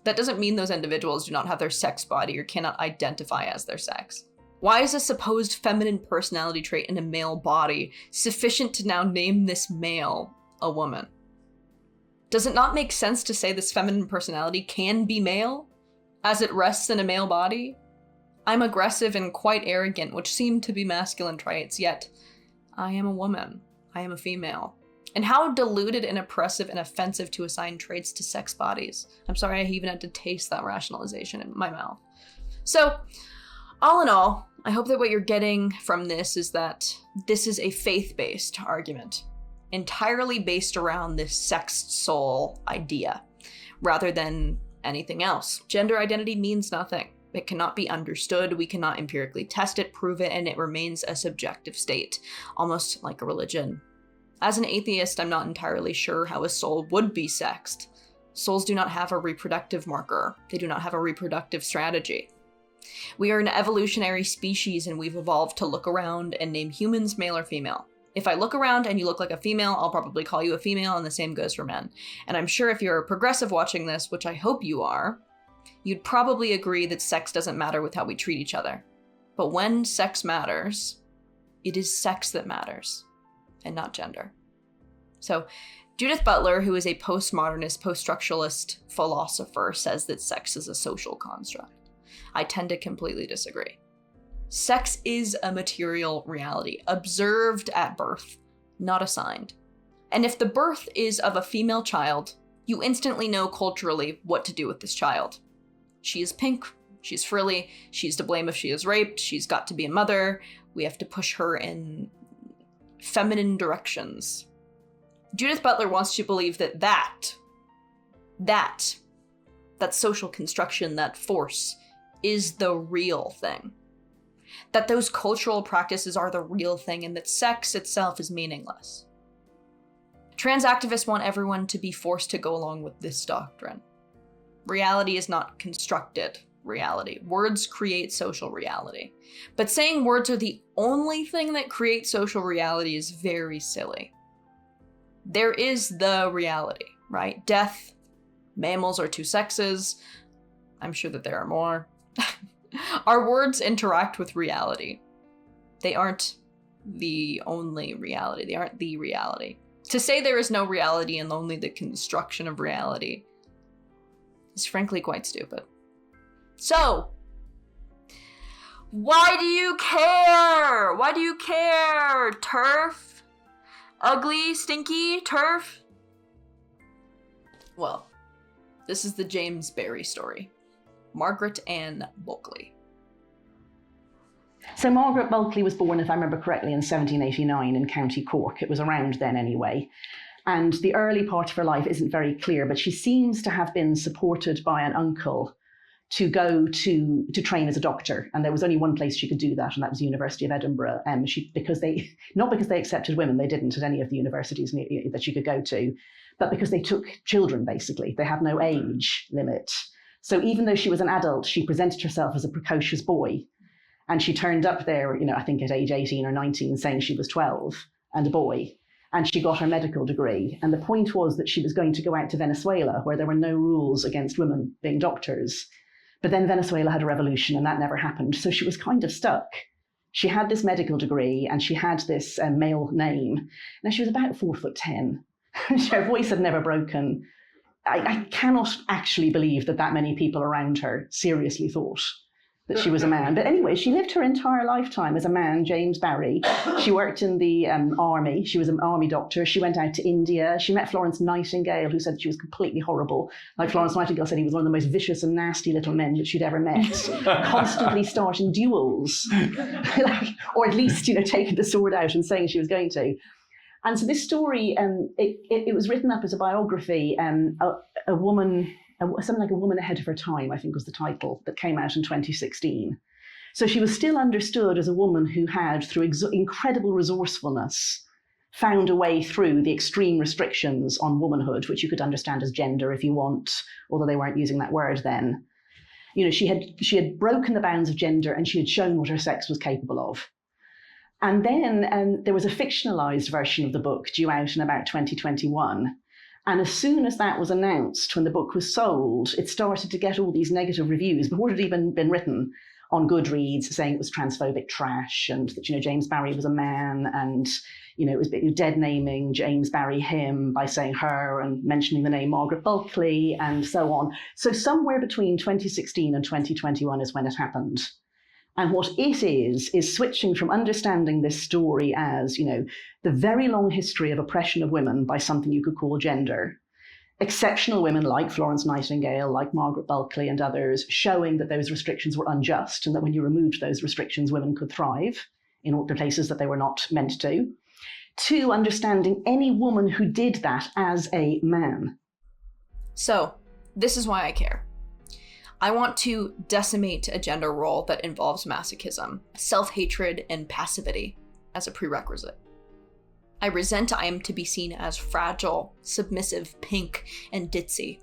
That doesn't mean those individuals do not have their sex body or cannot identify as their sex. Why is a supposed feminine personality trait in a male body sufficient to now name this male a woman? Does it not make sense to say this feminine personality can be male, as it rests in a male body? I'm aggressive and quite arrogant, which seem to be masculine traits, yet I am a woman. I am a female. And how deluded and oppressive and offensive to assign traits to sex bodies. I'm sorry I even had to taste that rationalization in my mouth. So, all in all, I hope that what you're getting from this is that this is a faith-based argument, entirely based around this sexed soul idea, rather than anything else. Gender identity means nothing. It cannot be understood, we cannot empirically test it, prove it, and it remains a subjective state, almost like a religion. As an atheist, I'm not entirely sure how a soul would be sexed. Souls do not have a reproductive marker. They do not have a reproductive strategy. We are an evolutionary species and we've evolved to look around and name humans male or female. If I look around and you look like a female, I'll probably call you a female, and the same goes for men. And I'm sure if you're a progressive watching this, which I hope you are, you'd probably agree that sex doesn't matter with how we treat each other. But when sex matters, it is sex that matters, and not gender. So, Judith Butler, who is a postmodernist, post-structuralist philosopher, says that sex is a social construct. I tend to completely disagree. Sex is a material reality, observed at birth, not assigned. And if the birth is of a female child, you instantly know culturally what to do with this child. She is pink, she's frilly, she's to blame if she is raped, she's got to be a mother, we have to push her in feminine directions. Judith Butler wants to believe that social construction, that force, is the real thing. That those cultural practices are the real thing and that sex itself is meaningless. Trans activists want everyone to be forced to go along with this doctrine. Reality is not constructed reality. Words create social reality. But saying words are the only thing that creates social reality is very silly. There is the reality, right? Death, mammals are two sexes. I'm sure that there are more. Our words interact with reality. They aren't the only reality. They aren't the reality. To say there is no reality and only the construction of reality is frankly quite stupid. So, why do you care? Why do you care, TERF? Ugly, stinky TERF? Well, this is the James Barrie story. Margaret Ann Bulkley.
So Margaret Bulkley was born, if I remember correctly, in 1789 in County Cork. It was around then anyway. And the early part of her life isn't very clear, but she seems to have been supported by an uncle to go to train as a doctor. And there was only one place she could do that, and that was the University of Edinburgh. Not because they accepted women, they didn't at any of the universities that she could go to, but because they took children, basically. They had no age limit. So even though she was an adult, she presented herself as a precocious boy. And she turned up there, I think at age 18 or 19, saying she was 12 and a boy. And she got her medical degree. And the point was that she was going to go out to Venezuela, where there were no rules against women being doctors. But then Venezuela had a revolution and that never happened. So she was kind of stuck. She had this medical degree and she had this male name. Now she was about 4'10". Her voice had never broken. I cannot actually believe that many people around her seriously thought that she was a man. But anyway, she lived her entire lifetime as a man, James Barrie. She worked in the army. She was an army doctor. She went out to India. She met Florence Nightingale, who said she was completely horrible. Like Florence Nightingale said, he was one of the most vicious and nasty little men that she'd ever met, constantly starting duels, or at least, taking the sword out and saying she was going to. And so this story, it was written up as a biography, a woman, something like A Woman Ahead of Her Time, I think was the title, that came out in 2016. So she was still understood as a woman who had, through incredible resourcefulness, found a way through the extreme restrictions on womanhood, which you could understand as gender if you want, although they weren't using that word then. She had broken the bounds of gender and she had shown what her sex was capable of. And then there was a fictionalized version of the book due out in about 2021. And as soon as that was announced, when the book was sold, it started to get all these negative reviews before it had even been written on Goodreads, saying it was transphobic trash and that, James Barrie was a man and, it was dead naming James Barrie him by saying her and mentioning the name Margaret Bulkley and so on. So somewhere between 2016 and 2021 is when it happened. And what it is switching from understanding this story as, the very long history of oppression of women by something you could call gender. Exceptional women like Florence Nightingale, like Margaret Bulkley and others, showing that those restrictions were unjust and that when you removed those restrictions, women could thrive in all the places that they were not meant to understanding any woman who did that as a man.
So, this is why I care. I want to decimate a gender role that involves masochism, self-hatred, and passivity as a prerequisite. I resent I am to be seen as fragile, submissive, pink, and ditzy.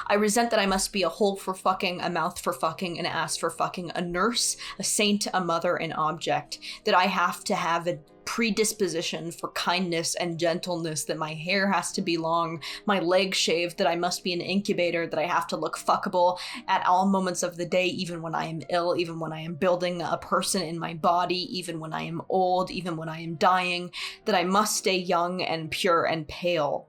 I resent that I must be a hole for fucking, a mouth for fucking, an ass for fucking, a nurse, a saint, a mother, an object, that I have to have a predisposition for kindness and gentleness, that my hair has to be long, my legs shaved, that I must be an incubator, that I have to look fuckable at all moments of the day, even when I am ill, even when I am building a person in my body, even when I am old, even when I am dying, that I must stay young and pure and pale.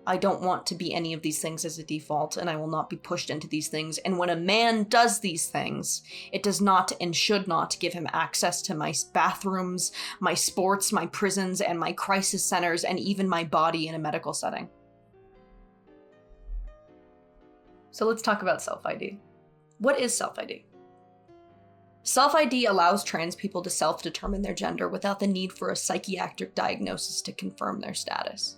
I don't want to be any of these things as a default, and I will not be pushed into these things. And when a man does these things, it does not and should not give him access to my bathrooms, my sports, my prisons, and my crisis centers, and even my body in a medical setting. So let's talk about self-ID. What is self-ID? Self-ID allows trans people to self-determine their gender without the need for a psychiatric diagnosis to confirm their status.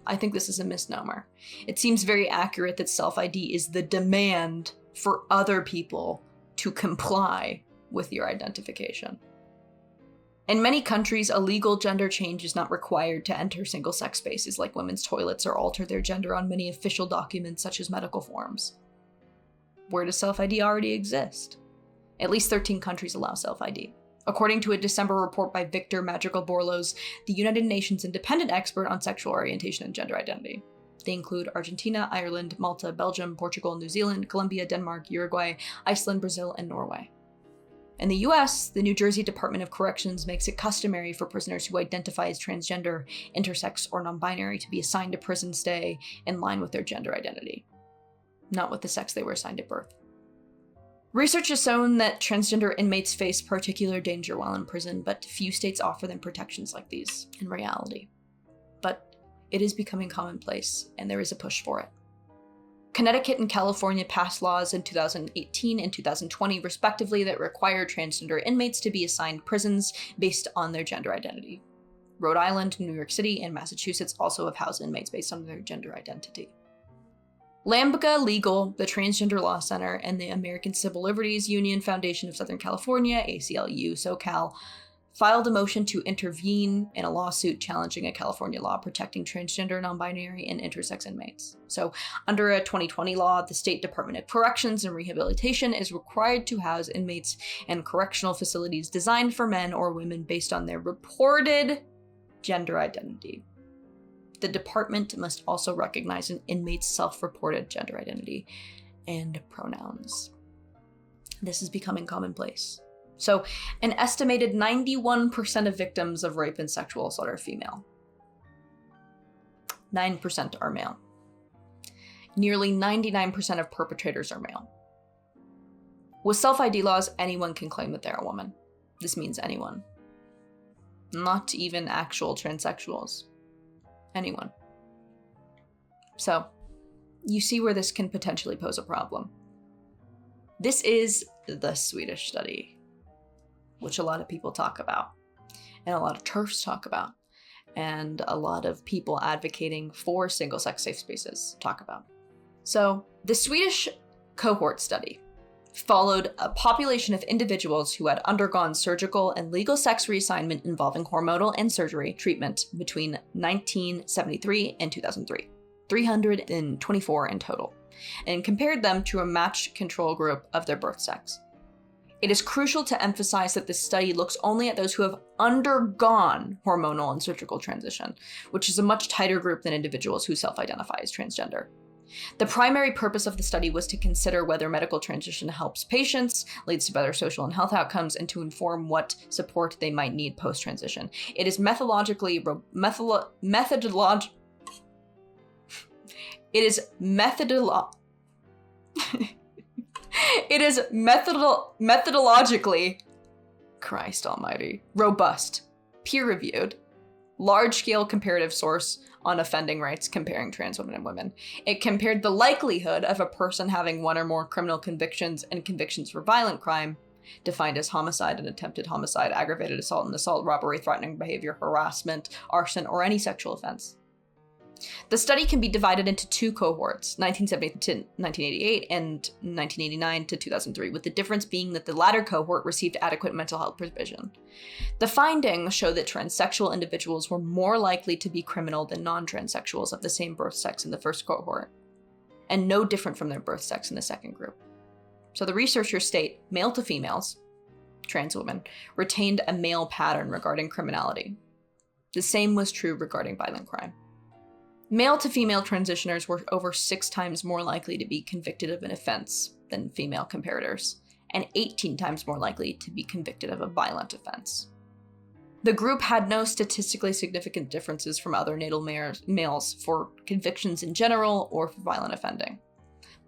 I think this is a misnomer. It seems very accurate that self-ID is the demand for other people to comply with your identification. In many countries, a legal gender change is not required to enter single-sex spaces like women's toilets or alter their gender on many official documents such as medical forms. Where does self-ID already exist? At least 13 countries allow self-ID. According to a December report by Victor Madrigal-Borlos, the United Nations independent expert on sexual orientation and gender identity. They include Argentina, Ireland, Malta, Belgium, Portugal, New Zealand, Colombia, Denmark, Uruguay, Iceland, Brazil, and Norway. In the US, the New Jersey Department of Corrections makes it customary for prisoners who identify as transgender, intersex, or non-binary to be assigned a prison stay in line with their gender identity, not with the sex they were assigned at birth. Research has shown that transgender inmates face particular danger while in prison, but few states offer them protections like these in reality. But it is becoming commonplace, and there is a push for it. Connecticut and California passed laws in 2018 and 2020, respectively, that require transgender inmates to be assigned prisons based on their gender identity. Rhode Island, New York City, and Massachusetts also have housed inmates based on their gender identity. Lambda Legal, the Transgender Law Center, and the American Civil Liberties Union Foundation of Southern California, ACLU, SoCal, filed a motion to intervene in a lawsuit challenging a California law protecting transgender, non-binary, and intersex inmates. So, under a 2020 law, the State Department of Corrections and Rehabilitation is required to house inmates in correctional facilities designed for men or women based on their reported gender identity. The department must also recognize an inmate's self-reported gender identity and pronouns. This is becoming commonplace. So, an estimated 91% of victims of rape and sexual assault are female. 9% are male. Nearly 99% of perpetrators are male. With self-ID laws, anyone can claim that they're a woman. This means anyone. Not even actual transsexuals. Anyone. So, you see where this can potentially pose a problem. This is the Swedish study, which a lot of people talk about, and a lot of TERFs talk about, and a lot of people advocating for single-sex safe spaces talk about. So, the Swedish cohort study followed a population of individuals who had undergone surgical and legal sex reassignment involving hormonal and surgery treatment between 1973 and 2003, 324 in total, and compared them to a matched control group of their birth sex. It is crucial to emphasize that this study looks only at those who have undergone hormonal and surgical transition, which is a much tighter group than individuals who self-identify as transgender. The primary purpose of the study was to consider whether medical transition helps patients, leads to better social and health outcomes, and to inform what support they might need post-transition. It is methodologically, Christ almighty, robust, peer-reviewed, large-scale comparative source on offending rates comparing trans women and women. It compared the likelihood of a person having one or more criminal convictions and convictions for violent crime, defined as homicide and attempted homicide, aggravated assault and assault, robbery, threatening behavior, harassment, arson, or any sexual offense. The study can be divided into two cohorts, 1970 to 1988 and 1989 to 2003, with the difference being that the latter cohort received adequate mental health provision. The findings show that transsexual individuals were more likely to be criminal than non-transsexuals of the same birth sex in the first cohort, and no different from their birth sex in the second group. So the researchers state, male to females, trans women, retained a male pattern regarding criminality. The same was true regarding violent crime. Male to female transitioners were over 6 times more likely to be convicted of an offense than female comparators, and 18 times more likely to be convicted of a violent offense. The group had no statistically significant differences from other natal males for convictions in general or for violent offending.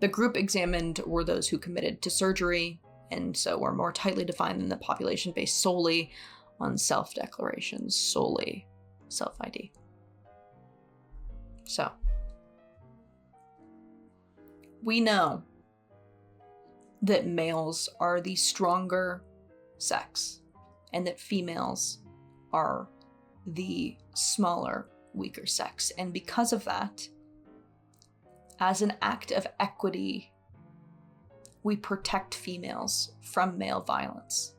The group examined were those who committed to surgery, and so were more tightly defined than the population based solely on self-declarations, solely self-ID. So, we know that males are the stronger sex and that females are the smaller, weaker sex. And because of that, as an act of equity, we protect females from male violence,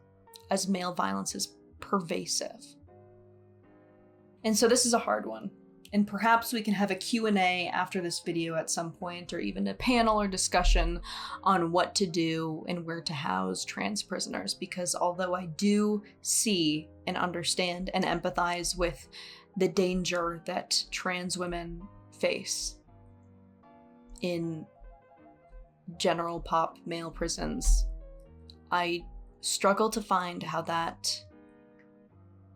as male violence is pervasive. And so this is a hard one. And perhaps we can have a Q&A after this video at some point, or even a panel or discussion on what to do and where to house trans prisoners. Because although I do see and understand and empathize with the danger that trans women face in general pop male prisons, I struggle to find how that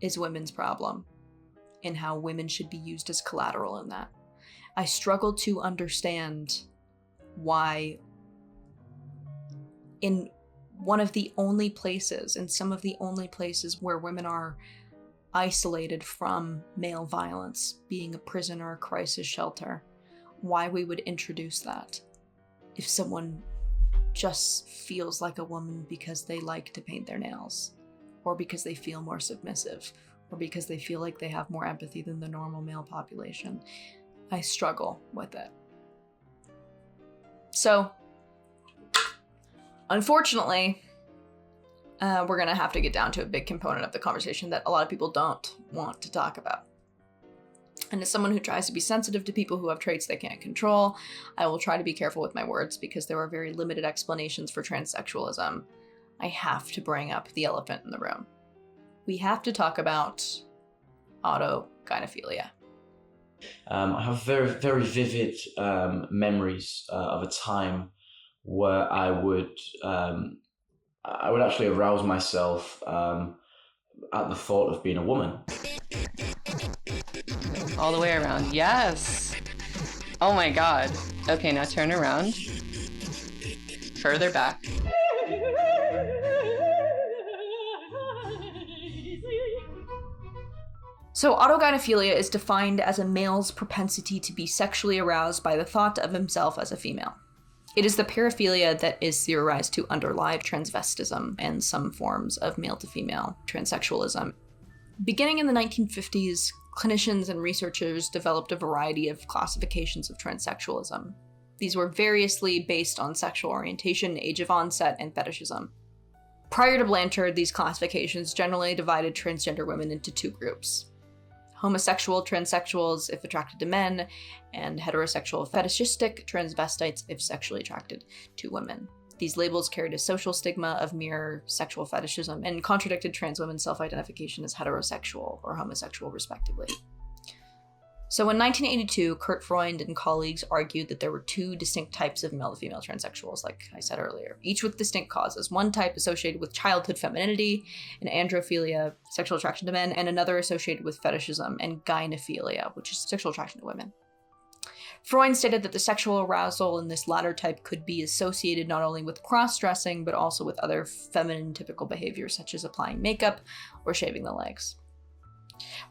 is women's problem and how women should be used as collateral in that. I struggle to understand why in one of the only places, in some of the only places where women are isolated from male violence, being a prison or a crisis shelter, why we would introduce that if someone just feels like a woman because they like to paint their nails, or because they feel more submissive, or because they feel like they have more empathy than the normal male population. I struggle with it. So, unfortunately, we're gonna have to get down to a big component of the conversation that a lot of people don't want to talk about. And as someone who tries to be sensitive to people who have traits they can't control, I will try to be careful with my words because there are very limited explanations for transsexualism. I have to bring up the elephant in the room. We have to talk about autogynephilia.
I have very, very vivid memories of a time where I would actually arouse myself at the thought of being a woman.
All the way around, yes. Oh my God. Okay, now turn around. Further back.
So autogynephilia is defined as a male's propensity to be sexually aroused by the thought of himself as a female. It is the paraphilia that is theorized to underlie transvestism and some forms of male-to-female transsexualism. Beginning in the 1950s, clinicians and researchers developed a variety of classifications of transsexualism. These were variously based on sexual orientation, age of onset, and fetishism. Prior to Blanchard, these classifications generally divided transgender women into two groups: homosexual transsexuals if attracted to men, and heterosexual fetishistic transvestites if sexually attracted to women. These labels carried a social stigma of mere sexual fetishism and contradicted trans women's self-identification as heterosexual or homosexual, respectively. So in 1982, Kurt Freund and colleagues argued that there were two distinct types of male-to-female transsexuals, like I said earlier, each with distinct causes. One type associated with childhood femininity and androphilia, sexual attraction to men, and another associated with fetishism and gynephilia, which is sexual attraction to women. Freund stated that the sexual arousal in this latter type could be associated not only with cross-dressing, but also with other feminine typical behaviors, such as applying makeup or shaving the legs.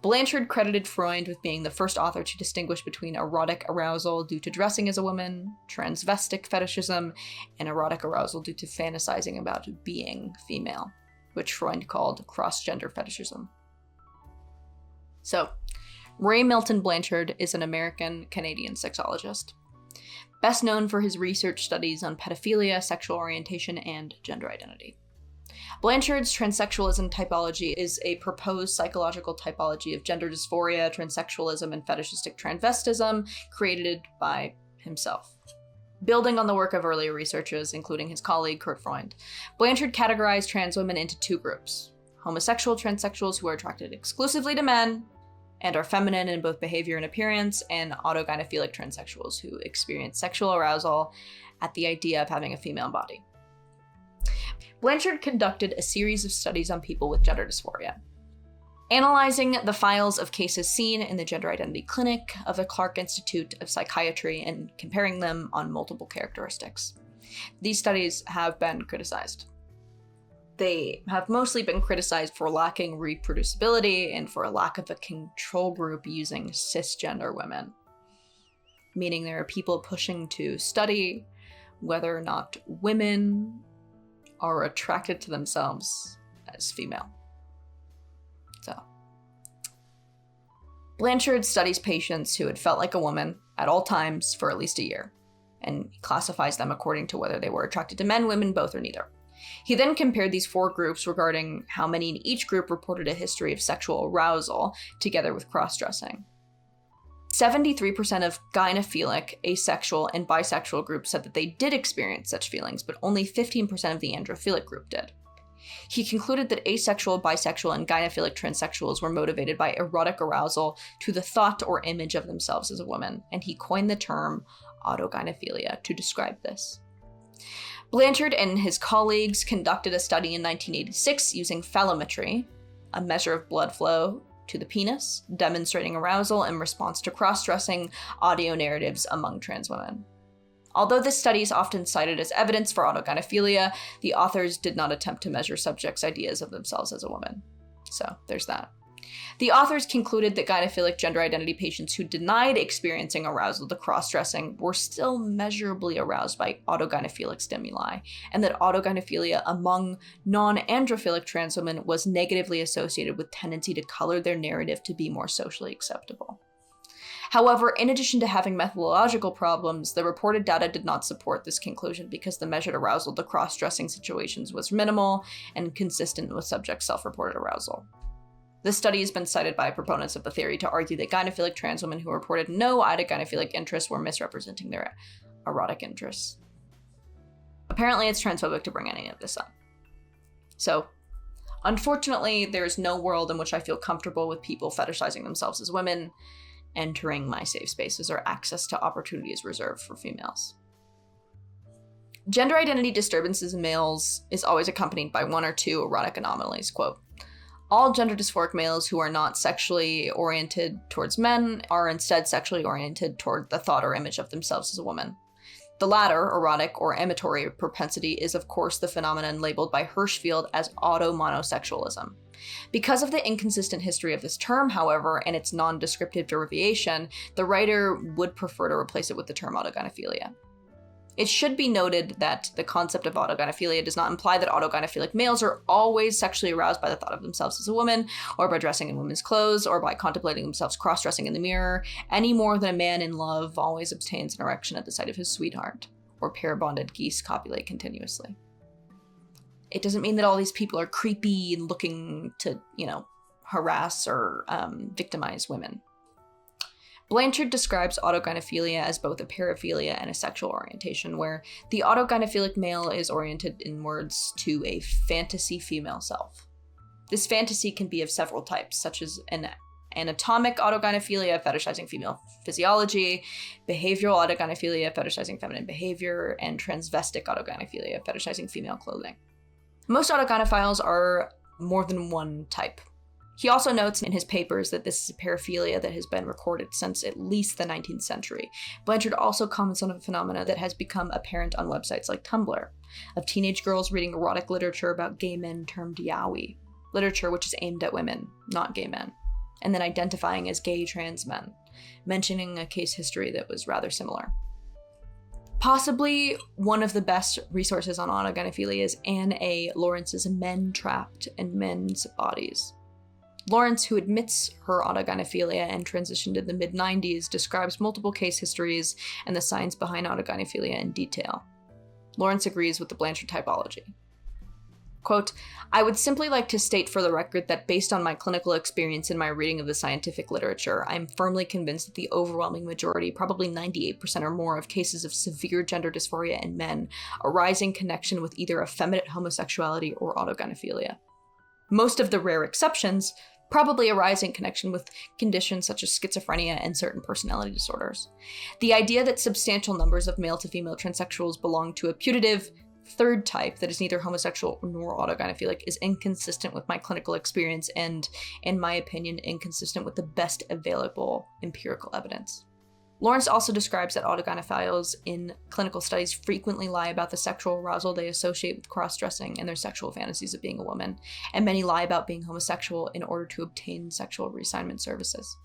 Blanchard credited Freund with being the first author to distinguish between erotic arousal due to dressing as a woman, transvestic fetishism, and erotic arousal due to fantasizing about being female, which Freund called cross-gender fetishism. So, Ray Milton Blanchard is an American-Canadian sexologist, best known for his research studies on pedophilia, sexual orientation, and gender identity. Blanchard's transsexualism typology is a proposed psychological typology of gender dysphoria, transsexualism, and fetishistic transvestism created by himself. Building on the work of earlier researchers, including his colleague Kurt Freund, Blanchard categorized trans women into two groups: homosexual transsexuals who are attracted exclusively to men and are feminine in both behavior and appearance, and autogynephilic transsexuals who experience sexual arousal at the idea of having a female body. Blanchard conducted a series of studies on people with gender dysphoria, analyzing the files of cases seen in the Gender Identity Clinic of the Clark Institute of Psychiatry and comparing them on multiple characteristics. These studies have been criticized. They have mostly been criticized for lacking reproducibility and for a lack of a control group using cisgender women, meaning there are people pushing to study whether or not women are attracted to themselves as female. So, Blanchard studies patients who had felt like a woman at all times for at least a year, and classifies them according to whether they were attracted to men, women, both, or neither. He then compared these 4 groups regarding how many in each group reported a history of sexual arousal, together with cross-dressing. 73% of gynophilic, asexual, and bisexual groups said that they did experience such feelings, but only 15% of the androphilic group did. He concluded that asexual, bisexual, and gynophilic transsexuals were motivated by erotic arousal to the thought or image of themselves as a woman, and he coined the term autogynephilia to describe this. Blanchard and his colleagues conducted a study in 1986 using phallometry, a measure of blood flow to the penis, demonstrating arousal in response to cross-dressing audio narratives among trans women. Although this study is often cited as evidence for autogynephilia, the authors did not attempt to measure subjects' ideas of themselves as a woman. So there's that. The authors concluded that gynophilic gender identity patients who denied experiencing arousal to cross-dressing were still measurably aroused by autogynephilic stimuli, and that autogynephilia among non-androphilic trans women was negatively associated with tendency to color their narrative to be more socially acceptable. However, in addition to having methodological problems, the reported data did not support this conclusion because the measured arousal to cross-dressing situations was minimal and consistent with subjects' self-reported arousal. This study has been cited by proponents of the theory to argue that gynophilic trans women who reported no autogynephilic interests were misrepresenting their erotic interests. Apparently, it's transphobic to bring any of this up. So, unfortunately, there is no world in which I feel comfortable with people fetishizing themselves as women entering my safe spaces or access to opportunities reserved for females. Gender identity disturbances in males is always accompanied by 1 or 2 erotic anomalies. Quote, all gender dysphoric males who are not sexually oriented towards men are instead sexually oriented toward the thought or image of themselves as a woman. The latter, erotic or amatory propensity, is of course the phenomenon labeled by Hirschfeld as automonosexualism. Because of the inconsistent history of this term, however, and its non-descriptive derivation, the writer would prefer to replace it with the term autogynephilia. It should be noted that the concept of autogynephilia does not imply that autogynephilic males are always sexually aroused by the thought of themselves as a woman, or by dressing in women's clothes, or by contemplating themselves cross-dressing in the mirror, any more than a man in love always obtains an erection at the sight of his sweetheart, or pair-bonded geese copulate continuously. It doesn't mean that all these people are creepy and looking to, harass or victimize women. Blanchard describes autogynephilia as both a paraphilia and a sexual orientation, where the autogynephilic male is oriented inwards to a fantasy female self. This fantasy can be of several types, such as an anatomic autogynephilia, fetishizing female physiology, behavioral autogynephilia, fetishizing feminine behavior, and transvestic autogynephilia, fetishizing female clothing. Most autogynephiles are more than one type. He also notes in his papers that this is a paraphilia that has been recorded since at least the 19th century. Blanchard also comments on a phenomena that has become apparent on websites like Tumblr, of teenage girls reading erotic literature about gay men termed yaoi, literature which is aimed at women, not gay men, and then identifying as gay trans men, mentioning a case history that was rather similar. Possibly one of the best resources on autogynephilia is Anne A. Lawrence's Men Trapped in Men's Bodies. Lawrence, who admits her autogynephilia and transitioned in the mid-90s, describes multiple case histories and the science behind autogynephilia in detail. Lawrence agrees with the Blanchard typology. Quote, I would simply like to state for the record that based on my clinical experience in my reading of the scientific literature, I am firmly convinced that the overwhelming majority, probably 98% or more, of cases of severe gender dysphoria in men arise in connection with either effeminate homosexuality or autogynephilia. Most of the rare exceptions probably arise in connection with conditions such as schizophrenia and certain personality disorders. The idea that substantial numbers of male to female transsexuals belong to a putative third type that is neither homosexual nor autogynephilic is inconsistent with my clinical experience and, in my opinion, inconsistent with the best available empirical evidence. Lawrence also describes that autogynephiles in clinical studies frequently lie about the sexual arousal they associate with cross-dressing and their sexual fantasies of being a woman, and many lie about being homosexual in order to obtain sexual reassignment services.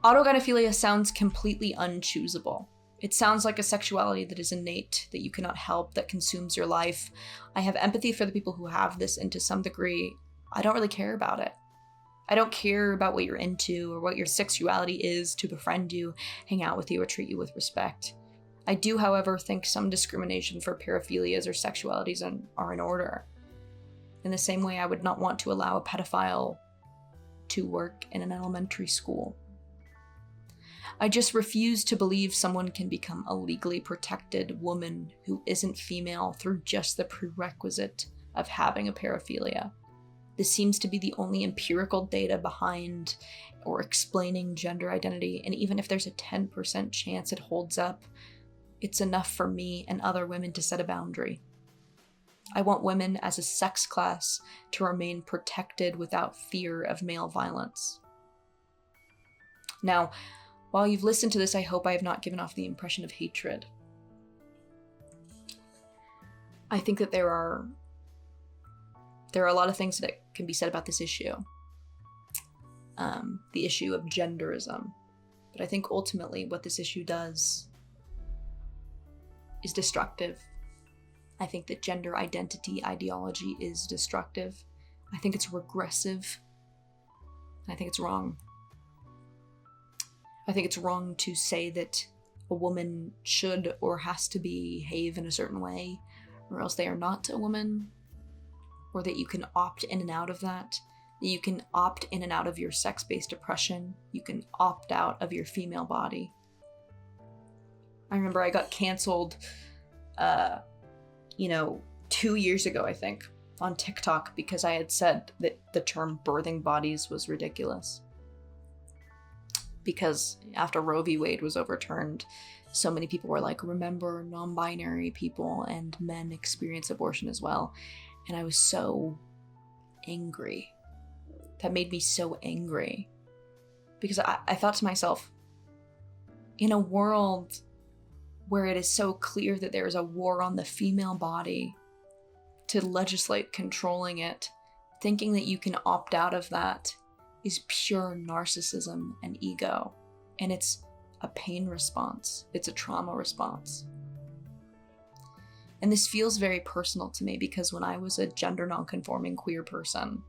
Autogynephilia sounds completely unchoosable. It sounds like a sexuality that is innate, that you cannot help, that consumes your life. I have empathy for the people who have this, and to some degree, I don't really care about it. I don't care about what you're into or what your sexuality is to befriend you, hang out with you, or treat you with respect. I do, however, think some discrimination for paraphilias or sexualities are in order. In the same way, I would not want to allow a pedophile to work in an elementary school. I just refuse to believe someone can become a legally protected woman who isn't female through just the prerequisite of having a paraphilia. This seems to be the only empirical data behind or explaining gender identity, and even if there's a 10% chance it holds up, it's enough for me and other women to set a boundary. I want women as a sex class to remain protected without fear of male violence. Now, while you've listened to this, I hope I have not given off the impression of hatred. I think that there are a lot of things that can be said about this issue. The issue of genderism. But I think ultimately what this issue does is destructive. I think that gender identity ideology is destructive. I think it's regressive. I think it's wrong. I think it's wrong to say that a woman should or has to behave in a certain way, or else they are not a woman, or that you can opt in and out of that you can opt in and out of your sex-based oppression, you can opt out of your female body. I remember I got canceled, 2 years ago, I think, on TikTok because I had said that the term birthing bodies was ridiculous. Because after Roe v. Wade was overturned, so many people were like, remember, non-binary people and men experience abortion as well. And I was so angry. That made me so angry. Because I thought to myself, in a world where it is so clear that there is a war on the female body, to legislate controlling it, thinking that you can opt out of that is pure narcissism and ego. And it's a pain response. It's a trauma response. And this feels very personal to me because when I was a gender nonconforming queer person,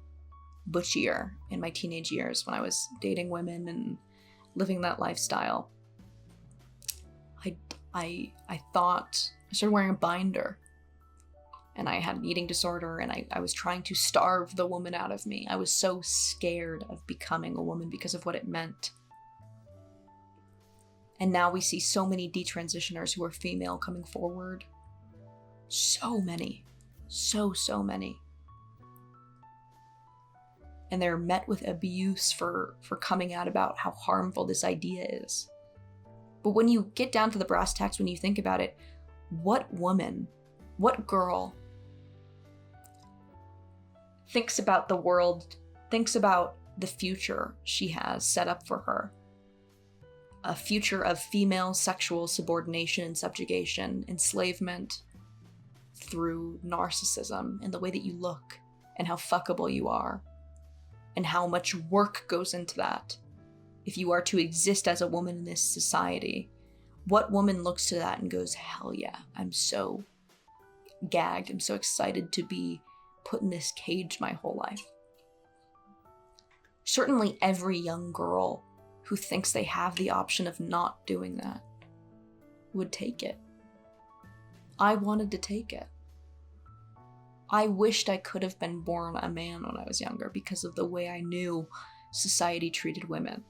butchier in my teenage years, when I was dating women and living that lifestyle, I thought, I started wearing a binder. And I had an eating disorder, and I was trying to starve the woman out of me. I was so scared of becoming a woman because of what it meant. And now we see so many detransitioners who are female coming forward. So many. So many. And they're met with abuse for coming out about how harmful this idea is. But when you get down to the brass tacks, when you think about it, what woman, what girl thinks about the world, thinks about the future she has set up for her? A future of female sexual subordination and subjugation, enslavement through narcissism and the way that you look and how fuckable you are and how much work goes into that. If you are to exist as a woman in this society, what woman looks to that and goes, hell yeah, I'm so gagged, I'm so excited to be put in this cage my whole life? Certainly every young girl who thinks they have the option of not doing that would take it. I wanted to take it. I wished I could have been born a man when I was younger because of the way I knew society treated women.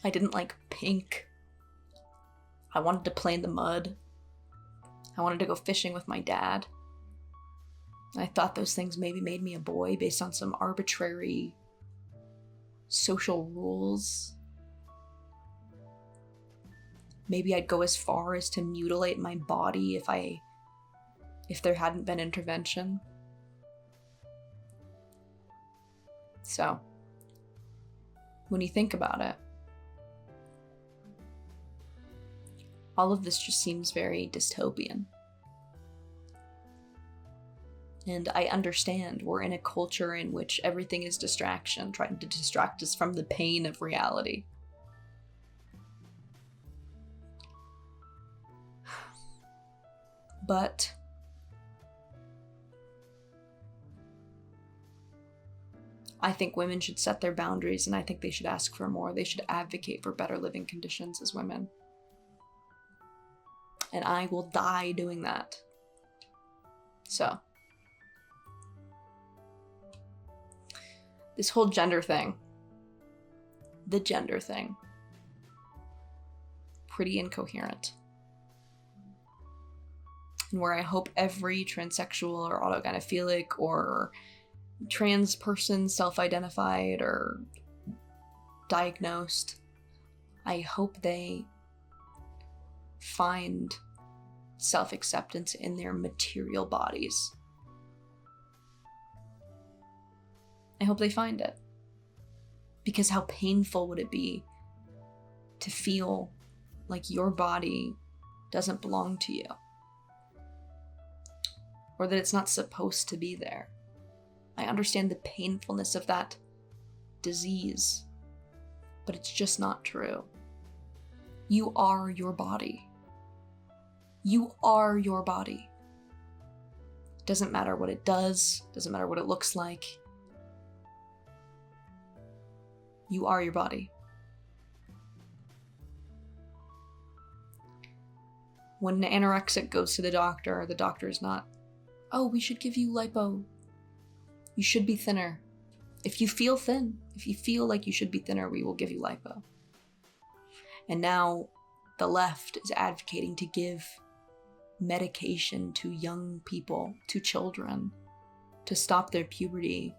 I didn't like pink. I wanted to play in the mud. I wanted to go fishing with my dad. I thought those things maybe made me a boy based on some arbitrary social rules. Maybe I'd go as far as to mutilate my body if there hadn't been intervention. So, when you think about it, all of this just seems very dystopian. And I understand we're in a culture in which everything is distraction, trying to distract us from the pain of reality. But I think women should set their boundaries, and I think they should ask for more. They should advocate for better living conditions as women. And I will die doing that. So, this whole gender thing, the gender thing, pretty incoherent. And where I hope every transsexual or autogynephilic or trans person, self-identified or diagnosed, I hope they find self-acceptance in their material bodies. I hope they find it. Because how painful would it be to feel like your body doesn't belong to you? Or that it's not supposed to be there. I understand the painfulness of that disease, but it's just not true. You are your body. You are your body. Doesn't matter what it does, doesn't matter what it looks like. You are your body. When an anorexic goes to the doctor is not, oh, we should give you lipo. You should be thinner. If you feel thin, if you feel like you should be thinner, we will give you lipo. And now the left is advocating to give medication to young people, to children, to stop their puberty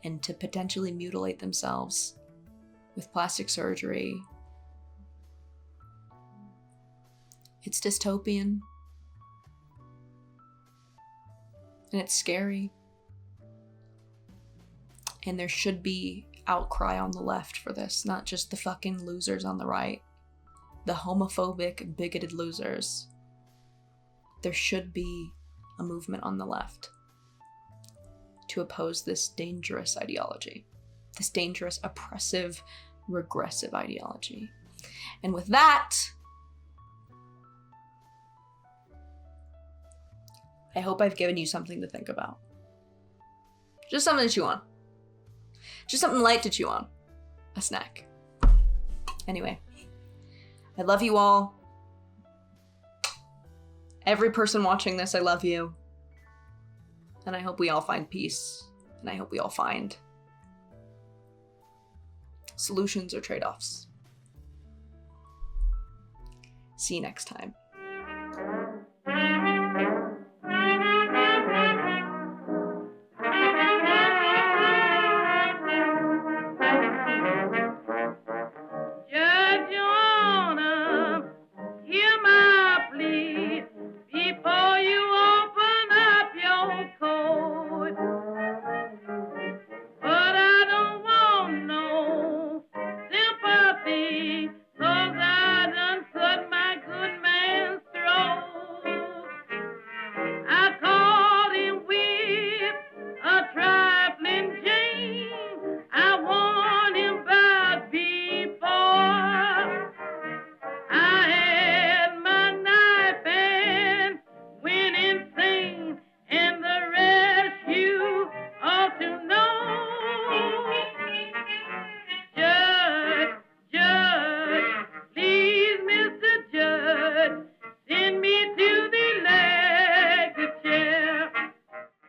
and to potentially mutilate themselves with plastic surgery. It's dystopian. And it's scary. And there should be outcry on the left for this, not just the fucking losers on the right. The homophobic, bigoted losers. There should be a movement on the left to oppose this dangerous ideology. This dangerous, oppressive, regressive ideology. And with that, I hope I've given you something to think about. Just something to chew on. Just something light to chew on. A snack. Anyway, I love you all. Every person watching this, I love you. And I hope we all find peace. And I hope we all find solutions or trade-offs. See you next time.